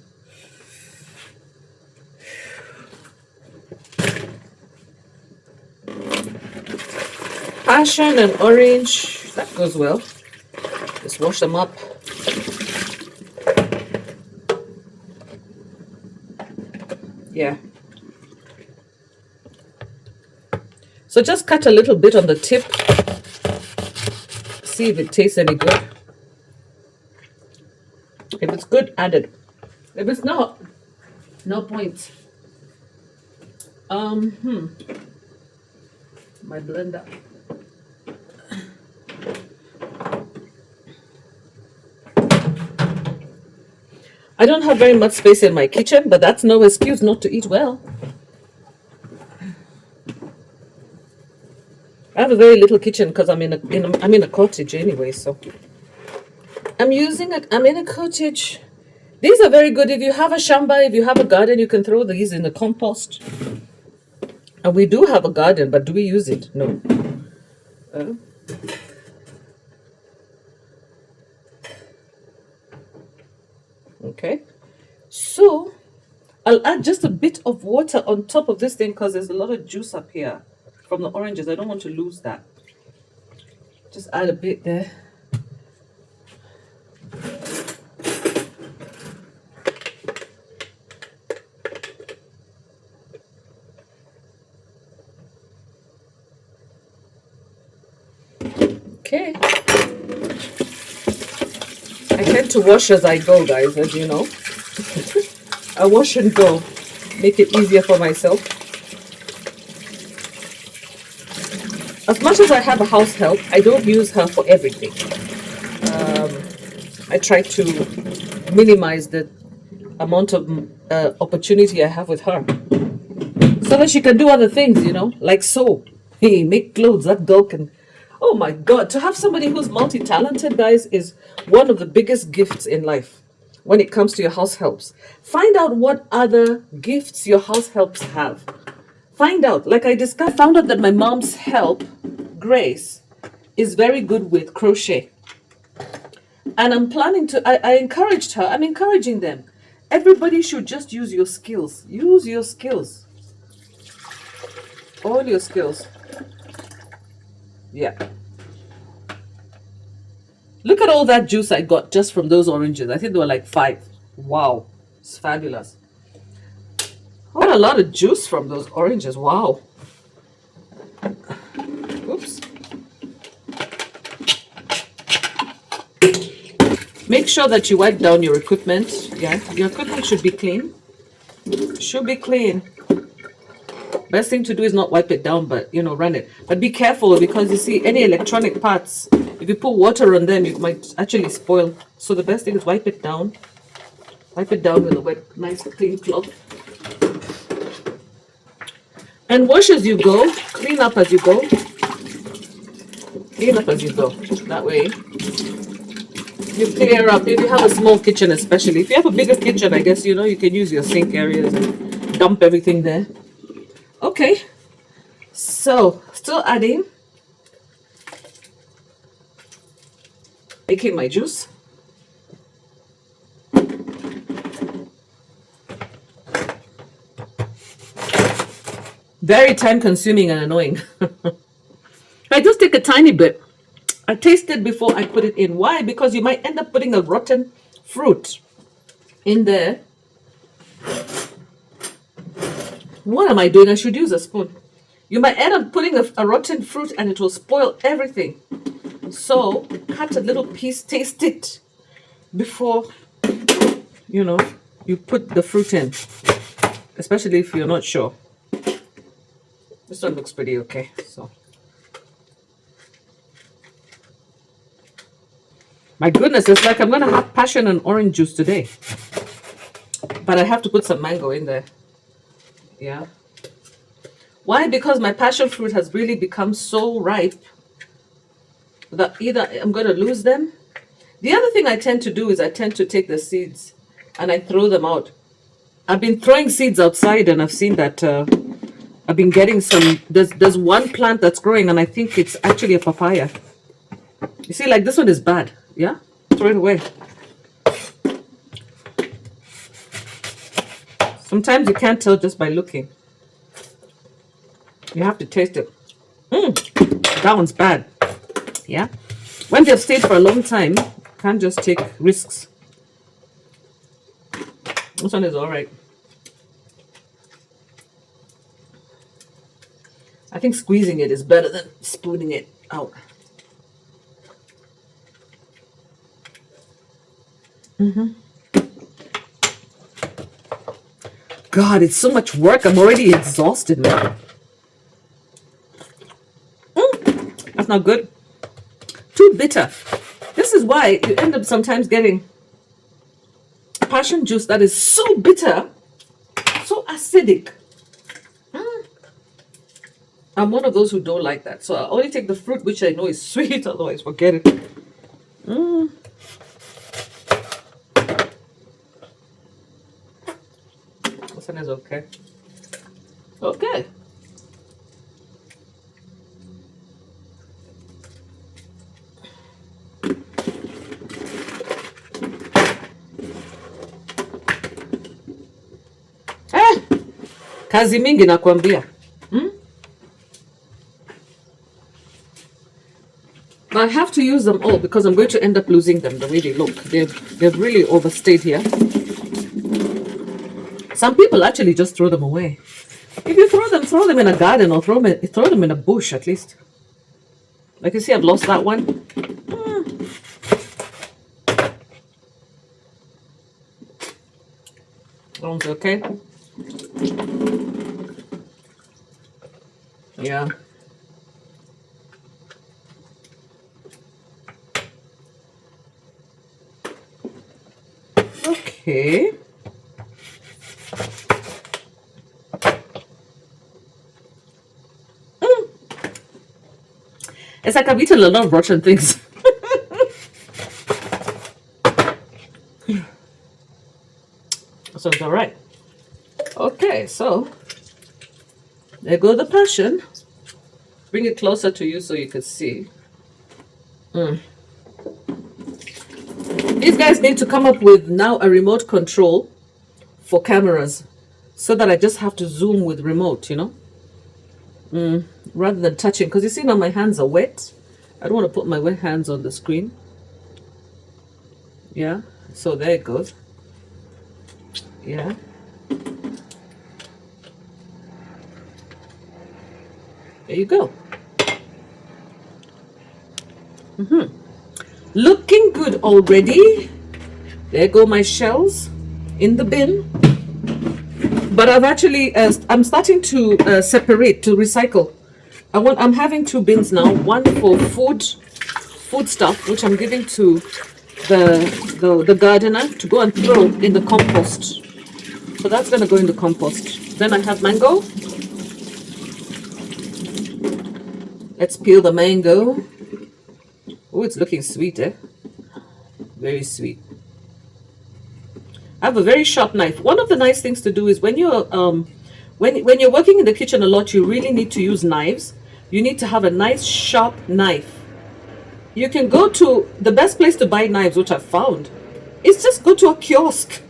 S2: Passion and orange. That goes well. Just wash them up. Yeah. So just cut a little bit on the tip. See if it tastes any good. If it's good, add it. If it's not, no point. My blender. I don't have very much space in my kitchen, but that's no excuse not to eat well. I have a very little kitchen because I'm in a cottage anyway, so I'm in a cottage. These are very good. If you have a shamba, if you have a garden, you can throw these in the compost. And we do have a garden, but do we use it? No. Okay. So I'll add just a bit of water on top of this thing because there's a lot of juice up here from the oranges. I don't want to lose that. Just add a bit there. Okay. I tend to wash as I go, guys, as you know. I wash and go. Make it easier for myself. As much as I have a house help, I don't use her for everything. I try to minimize the amount of opportunity I have with her. So that she can do other things, you know, like sew. Hey, make clothes. That girl can... Oh my God, to have somebody who's multi-talented, guys, is one of the biggest gifts in life when it comes to your house helps. Find out what other gifts your house helps have. Find out. Like I found out that my mom's help, Grace, is very good with crochet. And I'm planning to, I encouraged her, I'm encouraging them. Everybody should just use your skills. Use your skills. All your skills. Yeah. Look at all that juice I got just from those oranges. I think there were like 5. Wow. It's fabulous. I got a lot of juice from those oranges. Wow. Oops. Make sure that you wipe down your equipment. Yeah, your equipment should be clean. Should be clean. Best thing to do is not wipe it down, but run it. But be careful, because you see, any electronic parts, if you put water on them, it might actually spoil. So the best thing is wipe it down. Wipe it down with a wet, nice clean cloth. And wash as you go. Clean up as you go. Clean up as you go. That way you clear up. If you have a small kitchen, especially. If you have a bigger kitchen, I guess, you can use your sink areas and dump everything there. Okay. So, still adding. Making my juice. Very time consuming and annoying. I just take a tiny bit. I taste it before I put it in. Why? Because you might end up putting a rotten fruit in there. What am I doing? I should use a spoon. You might end up putting a rotten fruit and it will spoil everything. So cut a little piece, taste it before you put the fruit in. Especially if you're not sure. This one looks pretty okay. So my goodness, it's like I'm gonna have passion and orange juice today. But I have to put some mango in there. Yeah. Why? Because my passion fruit has really become so ripe that either I'm going to lose them. The other thing I tend to do is I tend to take the seeds and I throw them out. I've been throwing seeds outside and I've seen that I've been getting some. There's one plant that's growing and I think it's actually a papaya. You see, like this one is bad. Yeah? Throw it away. Sometimes you can't tell just by looking. You have to taste it. That one's bad. Yeah. When they've stayed for a long time, can't just take risks. This one is all right. I think squeezing it is better than spooning it out. God, it's so much work. I'm already exhausted now. That's not good. Too bitter. This is why you end up sometimes getting passion juice that is so bitter, so acidic. I'm one of those who don't like that. So I only take the fruit which I know is sweet, otherwise forget it. This one is okay. Okay. Kazi mingi nakwambia. But I have to use them all because I'm going to end up losing them the way they look. They've really overstayed here. Some people actually just throw them away. If you throw them in a garden or throw them in a bush at least. Like you see, I've lost that one. That one's okay. Yeah. Okay. It's like I've eaten a lot of rotten things. So it's all right. Okay, so there go the passion. Bring it closer to you so you can see. These guys need to come up with now a remote control for cameras so that I just have to zoom with remote, you know, rather than touching. Because you see now my hands are wet. I don't want to put my wet hands on the screen. Yeah, so there it goes. Yeah. There you go. Looking good already. There go my shells in the bin. But I've actually, I'm starting to separate, to recycle. I'm having two bins now. One for food stuff, which I'm giving to the gardener to go and throw in the compost. So that's gonna go in the compost. Then I have mango. Let's peel the mango. Oh, it's looking sweet, eh? Very sweet. I have a very sharp knife. One of the nice things to do is when you're when you're working in the kitchen a lot, you really need to use knives. You need to have a nice sharp knife. You can go to the best place to buy knives, which I've found, is just go to a kiosk.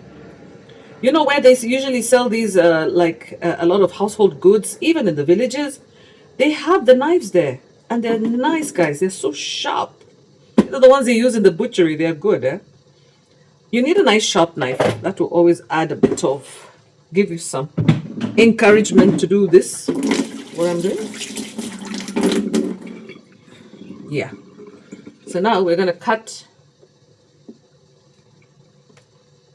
S2: You know where they usually sell these like a lot of household goods, even in the villages. They have the knives there, and they're nice, guys. They're so sharp. They're the ones they use in the butchery. They're good, eh? You need a nice sharp knife. That will always add a bit of, give you some encouragement to do this, what I'm doing. Yeah. So now we're going to cut.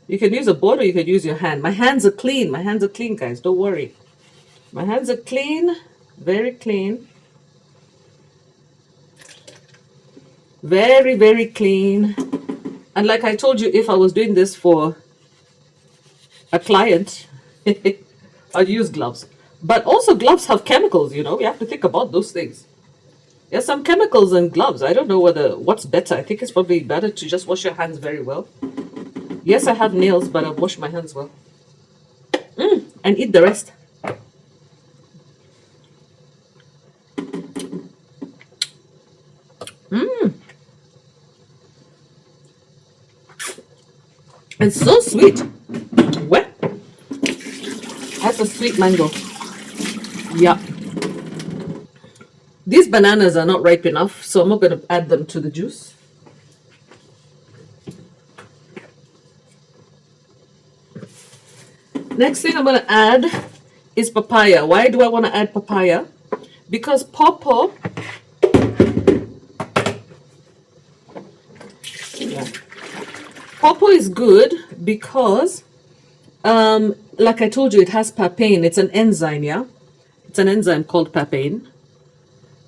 S2: You can use a board or you can use your hand. My hands are clean. My hands are clean, guys. Don't worry. My hands are clean. Very clean. Very, very clean. And like I told you, if I was doing this for a client, I'd use gloves. But also gloves have chemicals, you know. We have to think about those things. There's some chemicals in gloves. I don't know what's better. I think it's probably better to just wash your hands very well. Yes, I have nails, but I've washed my hands well. And eat the rest. It's so sweet. What? That's a sweet mango. Yeah. These bananas are not ripe enough, so I'm not going to add them to the juice. Next thing I'm going to add is papaya. Why do I want to add papaya? Because pawpaw, pawpaw is good because, like I told you, it has papain. It's an enzyme, yeah? It's an enzyme called papain.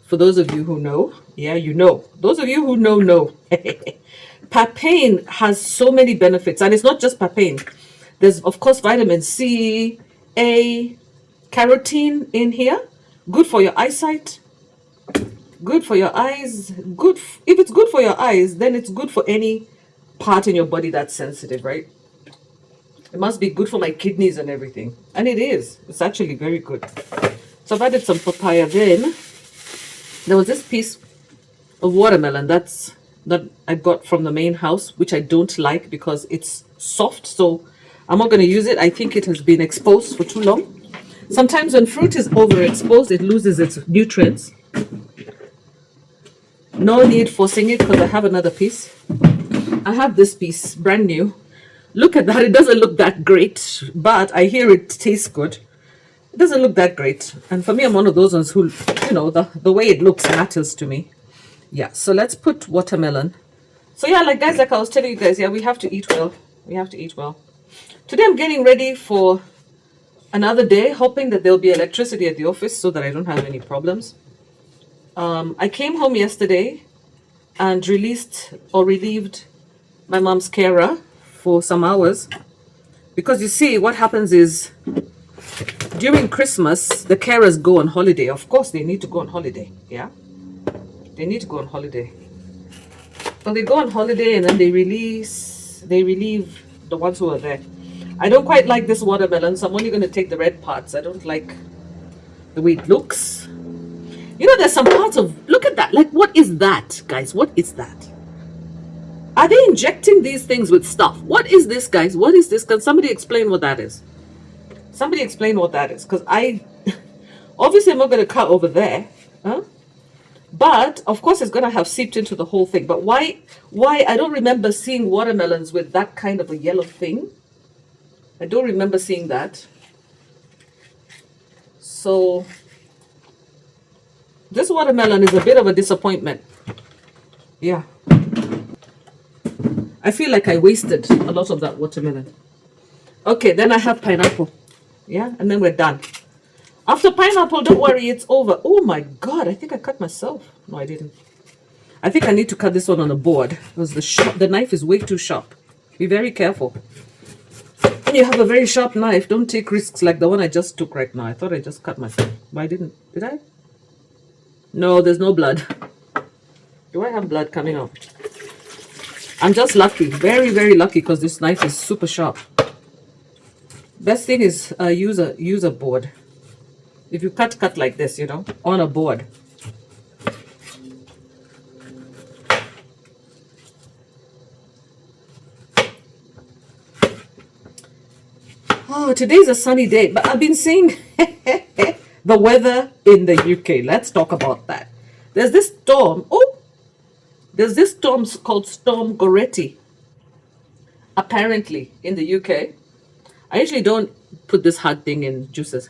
S2: For those of you who know, yeah, you know. Those of you who know. Papain has so many benefits, and it's not just papain. There's, of course, vitamin C, A, carotene in here. Good for your eyesight. Good for your eyes. If it's good for your eyes, then it's good for any part in your body that's sensitive, right? It must be good for my kidneys and everything. And it is. It's actually very good. So I've added some papaya. Then there was this piece of watermelon that I got from the main house, which I don't like because it's soft. So I'm not going to use it. I think it has been exposed for too long. Sometimes when fruit is overexposed, it loses its nutrients. No need forcing it because I have another piece. I have this piece, brand new. Look at that. It doesn't look that great, but I hear it tastes good. It doesn't look that great. And for me, I'm one of those ones who, you know, the way it looks matters to me. Yeah, so let's put watermelon. So yeah, like guys, like I was telling you guys, yeah, we have to eat well. We have to eat well. Today I'm getting ready for another day, hoping that there'll be electricity at the office so that I don't have any problems. I came home yesterday and relieved my mom's carer for some hours. Because you see, what happens is during Christmas, the carers go on holiday. Of course, they need to go on holiday. Yeah, they need to go on holiday. Well, they go on holiday and then they relieve the ones who are there. I don't quite like this watermelon, so I'm only going to take the red parts. I don't like the way it looks. You know, there's some parts of, look at that. Like, what is that, guys? What is that? Are they injecting these things with stuff? What is this, guys? What is this? Can somebody explain what that is? Somebody explain what that is. Because I, obviously I'm not going to cut over there. Huh? But, of course, it's going to have seeped into the whole thing. But why, I don't remember seeing watermelons with that kind of a yellow thing. I don't remember seeing that. So, this watermelon is a bit of a disappointment. Yeah. I feel like I wasted a lot of that watermelon. Okay, then I have pineapple. Yeah, and then we're done. After pineapple, don't worry, it's over. Oh my God, I think I cut myself. No, I didn't. I think I need to cut this one on a board because the knife is way too sharp. Be very careful. When you have a very sharp knife, don't take risks like the one I just took right now. I thought I just cut myself, but I didn't. Did I? No, there's no blood. Do I have blood coming out? I'm just lucky. Very, very lucky because this knife is super sharp. Best thing is use a board. If you cut like this, you know, on a board. Oh, today's a sunny day, but I've been seeing the weather in the UK. Let's talk about that. There's this storm. Oh, there's this storm called Storm Goretti. Apparently, in the UK. I usually don't put this hard thing in juices.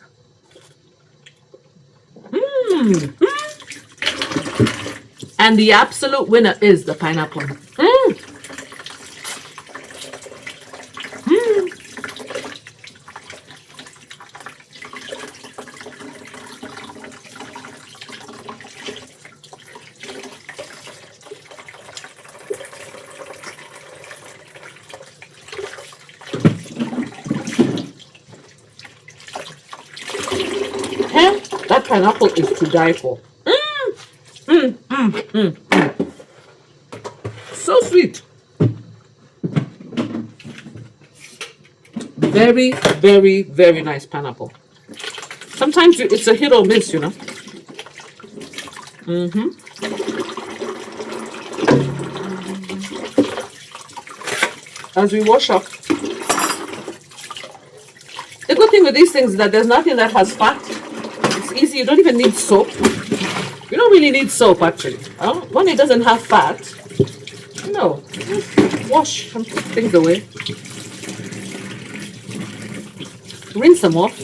S2: And the absolute winner is the pineapple. That pineapple is to die for. So sweet. Very, very, very nice pineapple. Sometimes it's a hit or miss, you know. As we wash up. The good thing with these things is that there's nothing that has fat. It's easy. You don't even need soap. You don't really need soap, actually. When it doesn't have fat, no. Just wash and put things away. Rinse them off.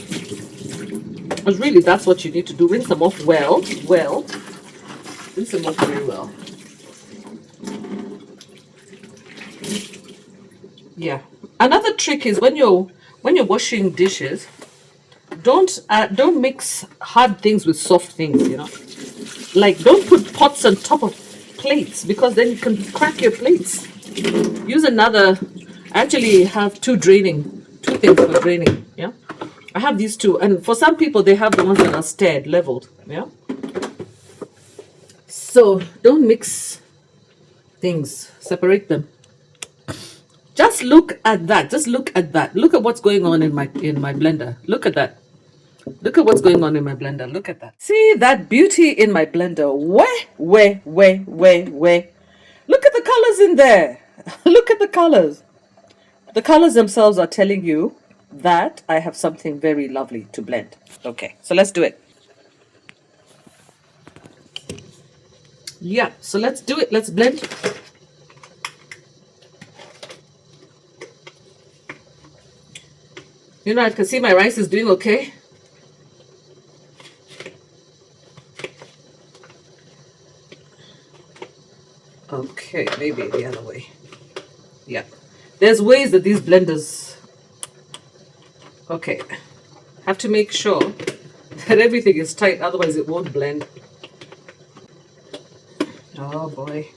S2: Because really, that's what you need to do. Rinse them off well. Rinse them off very well. Yeah. Another trick is when you're washing dishes, don't mix hard things with soft things, you know. Like, don't put pots on top of plates because then you can crack your plates. Use another. I actually have two things for draining. Yeah, I have these two, and for some people they have the ones that are stirred, leveled. Yeah. So don't mix things. Separate them. Just look at that. Just look at that. Look at what's going on in my blender. Look at that. Look at what's going on in my blender. Look at that. See that beauty in my blender. Where? Look at the colors in there. Look at the colors. The colors themselves are telling you that I have something very lovely to blend. Okay, so let's do it. Yeah, so let's do it. Let's blend. You know, I can see my rice is doing okay. Okay, maybe the other way. Yeah. There's ways that these blenders... Okay. Have to make sure that everything is tight, otherwise it won't blend. Oh boy.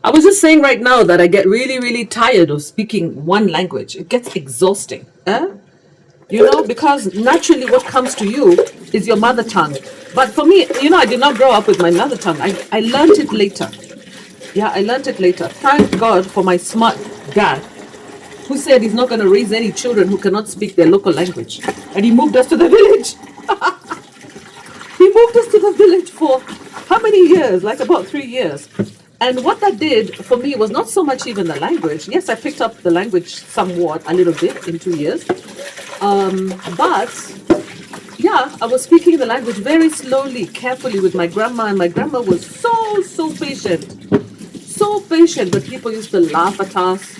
S2: I was just saying right now that I get really, really tired of speaking one language. It gets exhausting. because naturally what comes to you is your mother tongue. But for me, I did not grow up with my mother tongue. I learned it later. Yeah, I learned it later. Thank God for my smart dad who said he's not going to raise any children who cannot speak their local language. And he moved us to the village. He moved us to the village for how many years? Like about 3 years. And what that did for me was not so much even the language. Yes, I picked up the language somewhat, a little bit in 2 years. But yeah, I was speaking the language very slowly, carefully with my grandma, and my grandma was so patient. So patient, but people used to laugh at us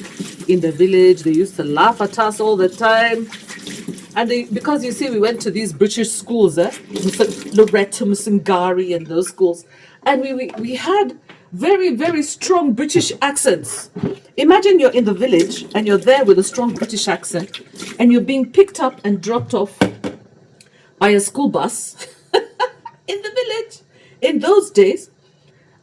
S2: in the village. They used to laugh at us all the time. And because you see, we went to these British schools, Loreto, Musingari, and those schools. And we had very, very strong British accents. Imagine you're in the village and you're there with a strong British accent and you're being picked up and dropped off by a school bus in the village in those days.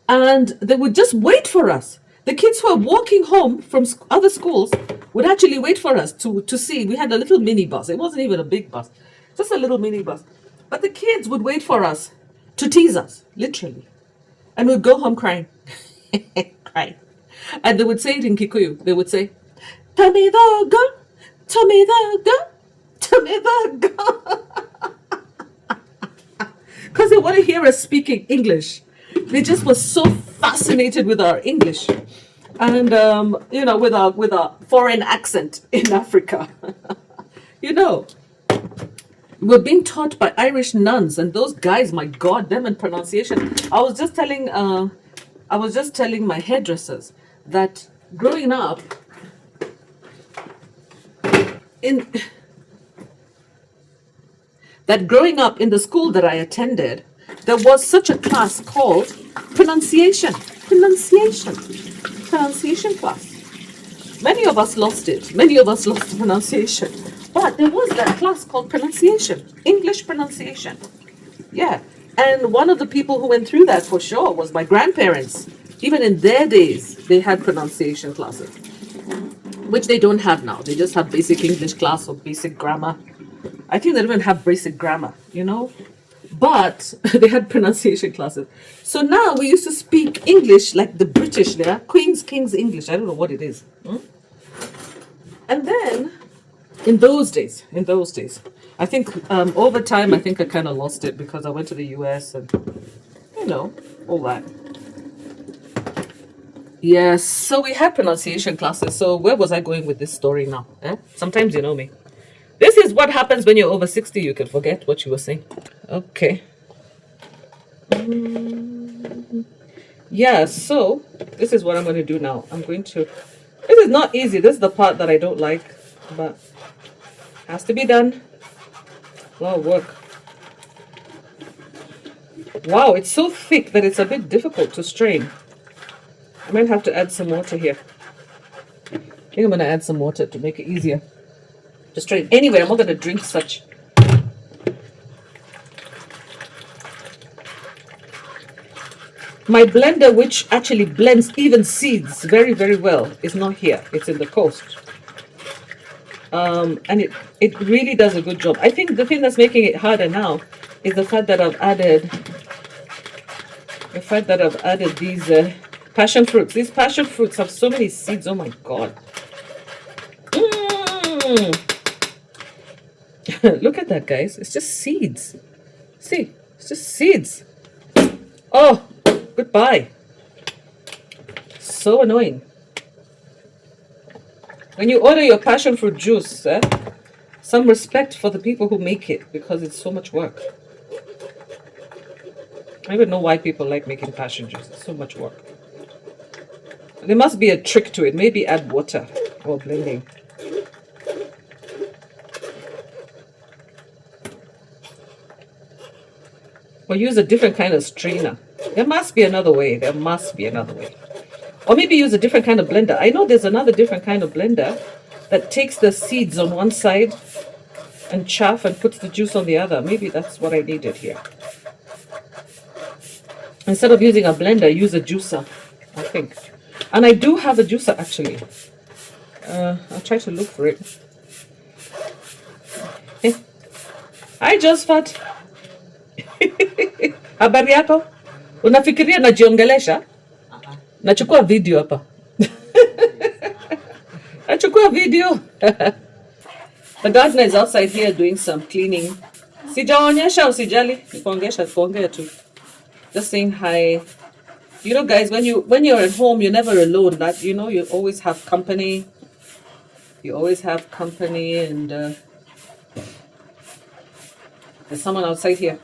S2: And they would just wait for us. The kids who are walking home from other schools would actually wait for us to see. We had a little mini bus. It wasn't even a big bus, just a little mini bus. But the kids would wait for us to tease us, literally. And we'd go home crying. Crying. And they would say it in Kikuyu. They would say, "Tummy the gun, tummy the gun, tummy the gun." Because they want to hear us speaking English. They just were so fascinated with our English. And, with our foreign accent in Africa. We're being taught by Irish nuns, and those guys, my God, them and pronunciation. I was just telling my hairdressers that growing up in the school that I attended, there was such a class called pronunciation class. Many of us lost it. Many of us lost pronunciation. But there was that class called pronunciation, English pronunciation. Yeah. And one of the people who went through that for sure was my grandparents. Even in their days, they had pronunciation classes, which they don't have now. They just have basic English class or basic grammar. I think they don't even have basic grammar, But they had pronunciation classes. So now we used to speak English like the British there, Queen's King's English. I don't know what it is. And then in those days, I think over time, I think I kind of lost it because I went to the US and, all that. Yes, so we had pronunciation classes. So where was I going with this story now? Sometimes you know me. This is what happens when you're over 60. You can forget what you were saying. Okay. Yeah, so this is what I'm going to do now. This is not easy. This is the part that I don't like, but has to be done. A lot of work. Wow, it's so thick that it's a bit difficult to strain. I might have to add some water here. I think I'm going to add some water to make it easier to strain. Anyway, I'm not going to drink such. My blender, which actually blends even seeds very, very well, is not here. It's in the coast. And it really does a good job. I think the thing that's making it harder now is the fact that I've added these passion fruits. These passion fruits have so many seeds. Oh my God. Look at that, guys. It's just seeds. See, it's just seeds. Oh, goodbye. So annoying. When you order your passion fruit juice, some respect for the people who make it because it's so much work. I don't even know why people like making passion juice. It's so much work. There must be a trick to it. Maybe add water or blending. Or use a different kind of strainer. There must be another way. Or maybe use a different kind of blender. I know there's another different kind of blender that takes the seeds on one side and chaff and puts the juice on the other. Maybe that's what I needed here. Instead of using a blender, use a juicer, I think. And I do have a juicer actually. I'll try to look for it. Hi Josephat. Habari yako? Unafikiria najiongelesha? Nachukua video hapa. Nachukua video. The gardener is outside here doing some cleaning. Sijaonyesha usijali, nikuongea tu. Just saying hi. You know, guys, when you're at home, you're never alone. That you know, you always have company. You always have company, and there's someone outside here.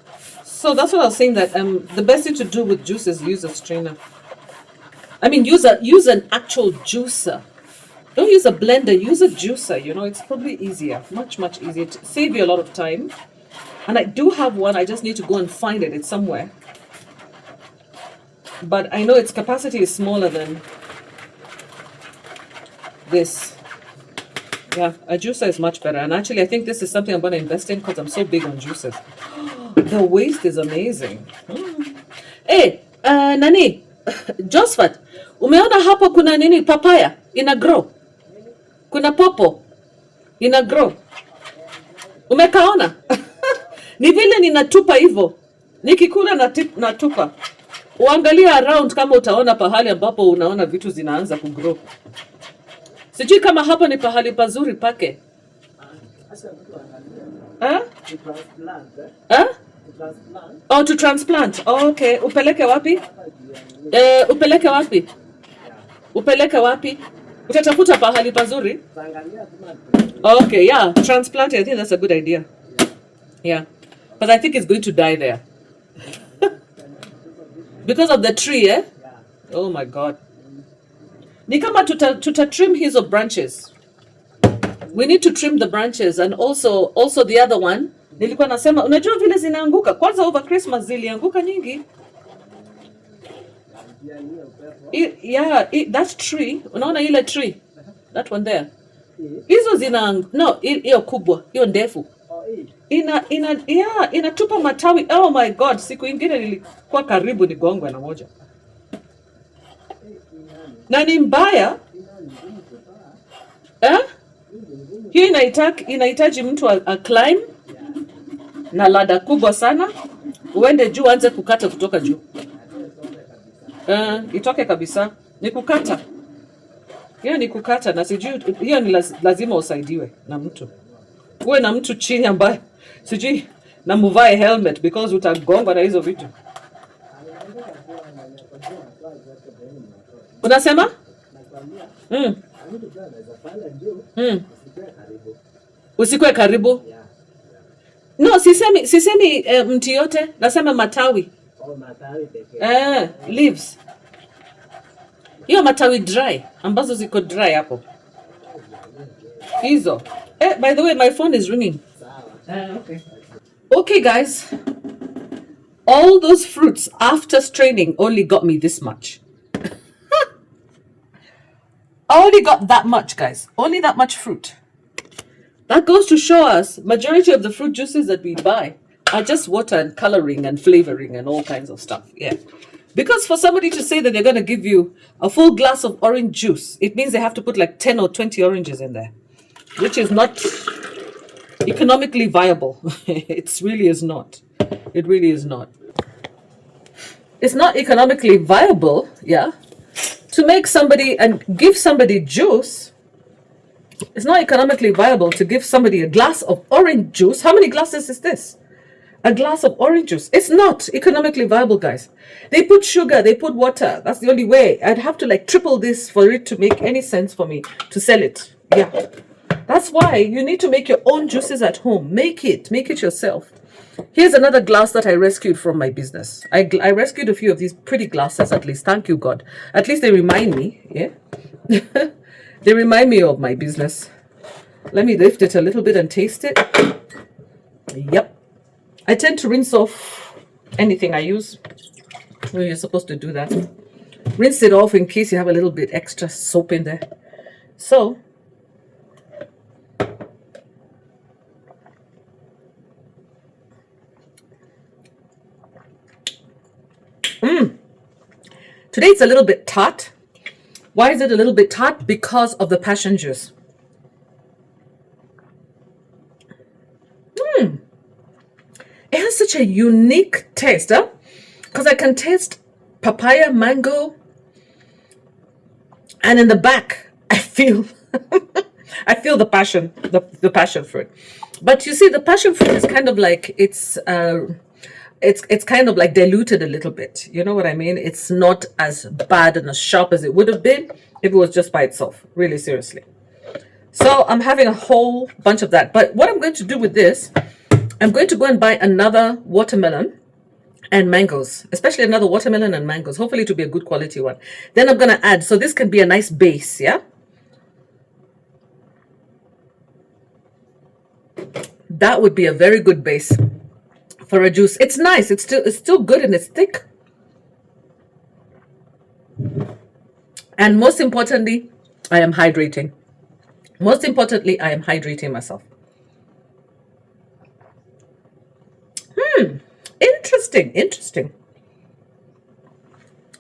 S2: So that's what I was saying. That the best thing to do with juice is use a strainer. I mean, use an actual juicer. Don't use a blender. Use a juicer. You know, it's probably easier, much easier. To save you a lot of time. And I do have one. I just need to go and find it. It's somewhere. But I know its capacity is smaller than this. Yeah, a juicer is much better. And actually, I think this is something I'm going to invest in because I'm so big on juices. The waste is amazing. Hey, nani, Josephat, umeona hapo kuna nini papaya ina grow? Kuna popo ina grow. Umekaona? Ni vile ninatupa hivyo. Nikikula natupa. Uangalia around kama utaona pahali ambapo unaona vitu zinaanza kugrow. Sijui kama hapa ni pahali pazuri pake. Oh, to transplant. Oh, okay. Upeleke wapi? Upeleke wapi? Utatafuta pahali pazuri? Okay, yeah. Transplant, I think that's a good idea. Yeah. But I think it's going to die there. Because of the tree, eh? Oh my God. Ni kama tuta trim hizo branches. We need to trim the branches, and also the other one. Nilikuwa nasema, unajua vile zinaanguka. Kwanza over Christmas zilianguka nyingi. That tree, unaona ile tree? That one there. Hizo hiyo kubwa, hiyo ndefu. Inatupa matawi. Oh my God, siku ingine nilikuwa karibu nigongwe na moja. Na ni mbaya. Hiyo inahitaji mtu a climb na ladder kubwa sana. Uende juu anze kukata kutoka juu. Itoke kabisa. Ni kukata. Hiyo ni kukata na sijui hiyo ni lazima usaidiwe na mtu. Uwe na mtu chini ambaye sijui na muvae helmet because utagongwa na hizo vitu. Unasema? Usikwe karibu. No, sisemi mti yote, nasema matawi. Matawi pekee. Leaves. Hiyo matawi dry, ambazo ziko dry hapo. Hizo. By the way, my phone is ringing. Okay. Okay, guys. All those fruits after straining only got me this much. I only got that much, guys. Only that much fruit. That goes to show us majority of the fruit juices that we buy are just water and coloring and flavoring and all kinds of stuff. Yeah. Because for somebody to say that they're going to give you a full glass of orange juice, it means they have to put like 10 or 20 oranges in there, which is not economically viable. It really is not. It really is not. It's not economically viable, yeah, to make somebody and give somebody juice. It's not economically viable to give somebody a glass of orange juice. How many glasses is this? A glass of orange juice. It's not economically viable, guys. They put sugar, they put water. That's the only way. I'd have to like triple this for it to make any sense for me to sell it. Yeah. That's why you need to make your own juices at home. Make it yourself. Here's another glass that I rescued from my business. I rescued a few of these pretty glasses, at least. Thank you, God. At least they remind me, yeah? They remind me of my business. Let me lift it a little bit and taste it. Yep. I tend to rinse off anything I use. Well, you're supposed to do that. Rinse it off in case you have a little bit extra soap in there. So, today it's a little bit tart. Why is it a little bit tart? Because of the passion juice. It has such a unique taste, huh? Because I can taste papaya, mango, and in the back, I feel I feel the passion, the passion fruit. But you see, the passion fruit is kind of like it's kind of like diluted a little bit. You know what I mean? It's not as bad and as sharp as it would have been if it was just by itself. Really, seriously. So I'm having a whole bunch of that. But what I'm going to do with this, I'm going to go and buy another watermelon and mangoes, especially another watermelon and mangoes. Hopefully to be a good quality one. Then I'm going to add, so this can be a nice base, yeah? That would be a very good base for a juice. It's nice. It's still good and it's thick. And most importantly, I am hydrating. Most importantly, I am hydrating myself. Interesting, interesting.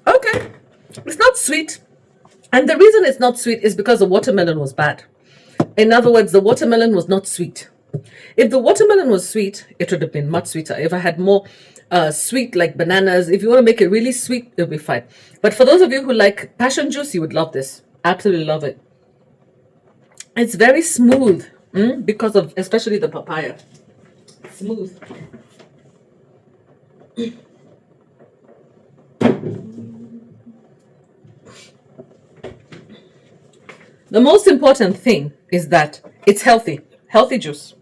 S2: Okay. It's not sweet. And the reason it's not sweet is because the watermelon was bad. In other words, the watermelon was not sweet. If the watermelon was sweet, it would have been much sweeter. If I had more sweet like bananas, if you want to make it really sweet, it'll be fine. But for those of you who like passion juice, you would love this. Absolutely love it. It's very smooth because of especially the papaya. Smooth. The most important thing is that it's healthy. Healthy juice.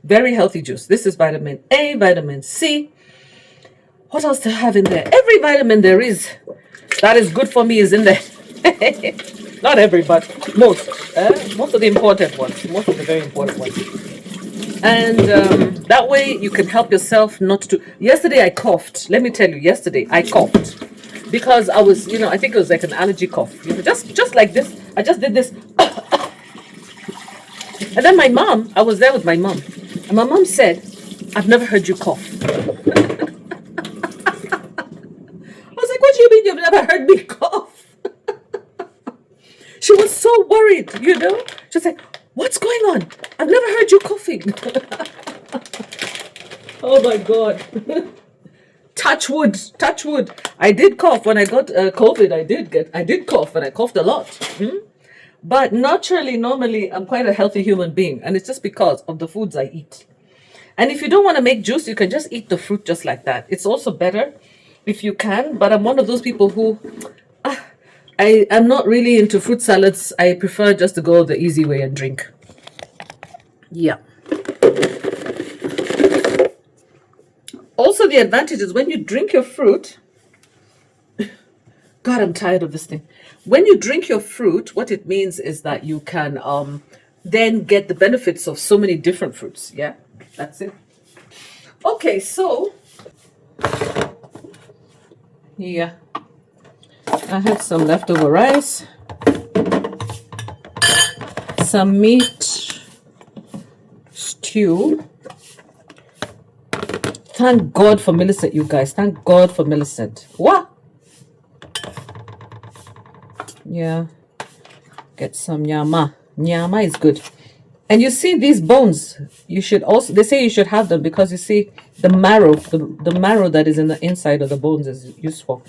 S2: Very healthy juice. This is vitamin A, vitamin C. What else to have in there? Every vitamin there is that is good for me is in there. Not every, but most. Most of the important ones. Most of the very important ones. And that way you can help yourself not to. Yesterday I coughed. Let me tell you, yesterday I coughed. Because I was, I think it was like an allergy cough. Just like this. I just did this. And then I was there with my mom. And my mom said, I've never heard you cough. I was like, what do you mean you've never heard me cough? She was so worried, She's like, what's going on? I've never heard you coughing. Oh my God. Touch wood, touch wood. I did cough when I got COVID. I did cough and I coughed a lot. But naturally, normally, I'm quite a healthy human being. And it's just because of the foods I eat. And if you don't want to make juice, you can just eat the fruit just like that. It's also better if you can. But I'm one of those people who, I'm not really into fruit salads. I prefer just to go the easy way and drink. Yeah. Also, the advantage is when you drink your fruit, God, I'm tired of this thing. When you drink your fruit, what it means is that you can then get the benefits of so many different fruits. Yeah, that's it. Okay, so yeah, I had some leftover rice, some meat stew. Thank God for Millicent, you guys. Thank God for Millicent. What? Yeah. Get some nyama. Nyama is good. And you see these bones, you should also, they say you should have them because you see the marrow, the marrow that is in the inside of the bones is useful.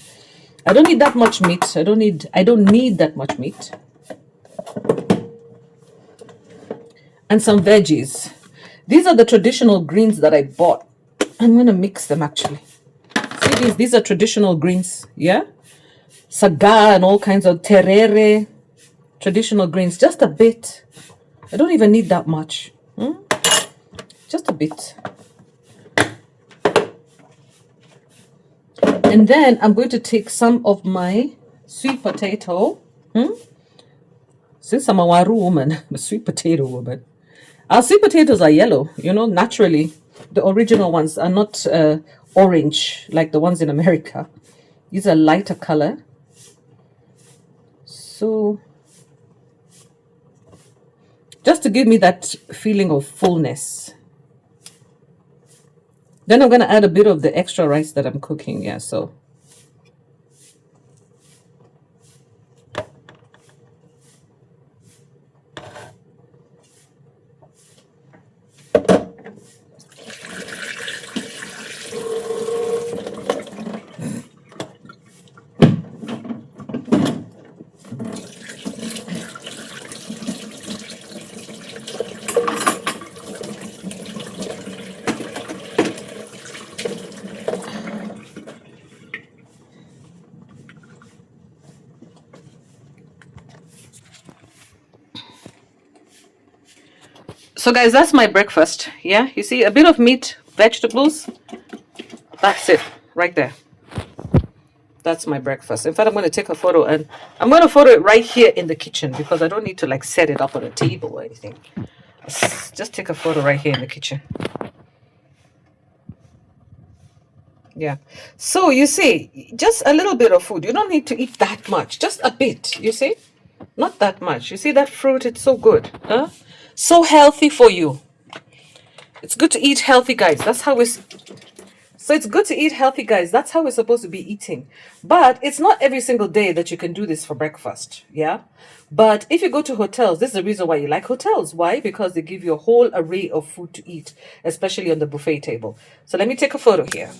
S2: I don't need that much meat. I don't need that much meat. And some veggies. These are the traditional greens that I bought. I'm going to mix them actually. See these are traditional greens, yeah? Saga and all kinds of terere. Traditional greens, just a bit. I don't even need that much. Just a bit. And then I'm going to take some of my sweet potato. Since I'm a Waru woman, I'm a sweet potato woman. Our sweet potatoes are yellow, naturally. The original ones are not orange like the ones in America. These are lighter color. So, just to give me that feeling of fullness. Then I'm going to add a bit of the extra rice that I'm cooking. Yeah, so. So guys, that's my breakfast. Yeah, you see, a bit of meat, vegetables. That's it right there. That's my breakfast. In fact, I'm going to take a photo, and I'm going to photo it right here in the kitchen because I don't need to like set it up on a table or anything. Just take a photo right here in the kitchen. Yeah. So you see, just a little bit of food. You don't need to eat that much. Just a bit. You see? Not that much. You see that fruit? It's so good. Huh? So healthy for you. It's good to eat healthy, guys. That's how it's... So it's good to eat healthy, guys. That's how we're supposed to be eating. But it's not every single day that you can do this for breakfast. Yeah? But if you go to hotels, this is the reason why you like hotels. Why? Because they give you a whole array of food to eat, especially on the buffet table. So let me take a photo here.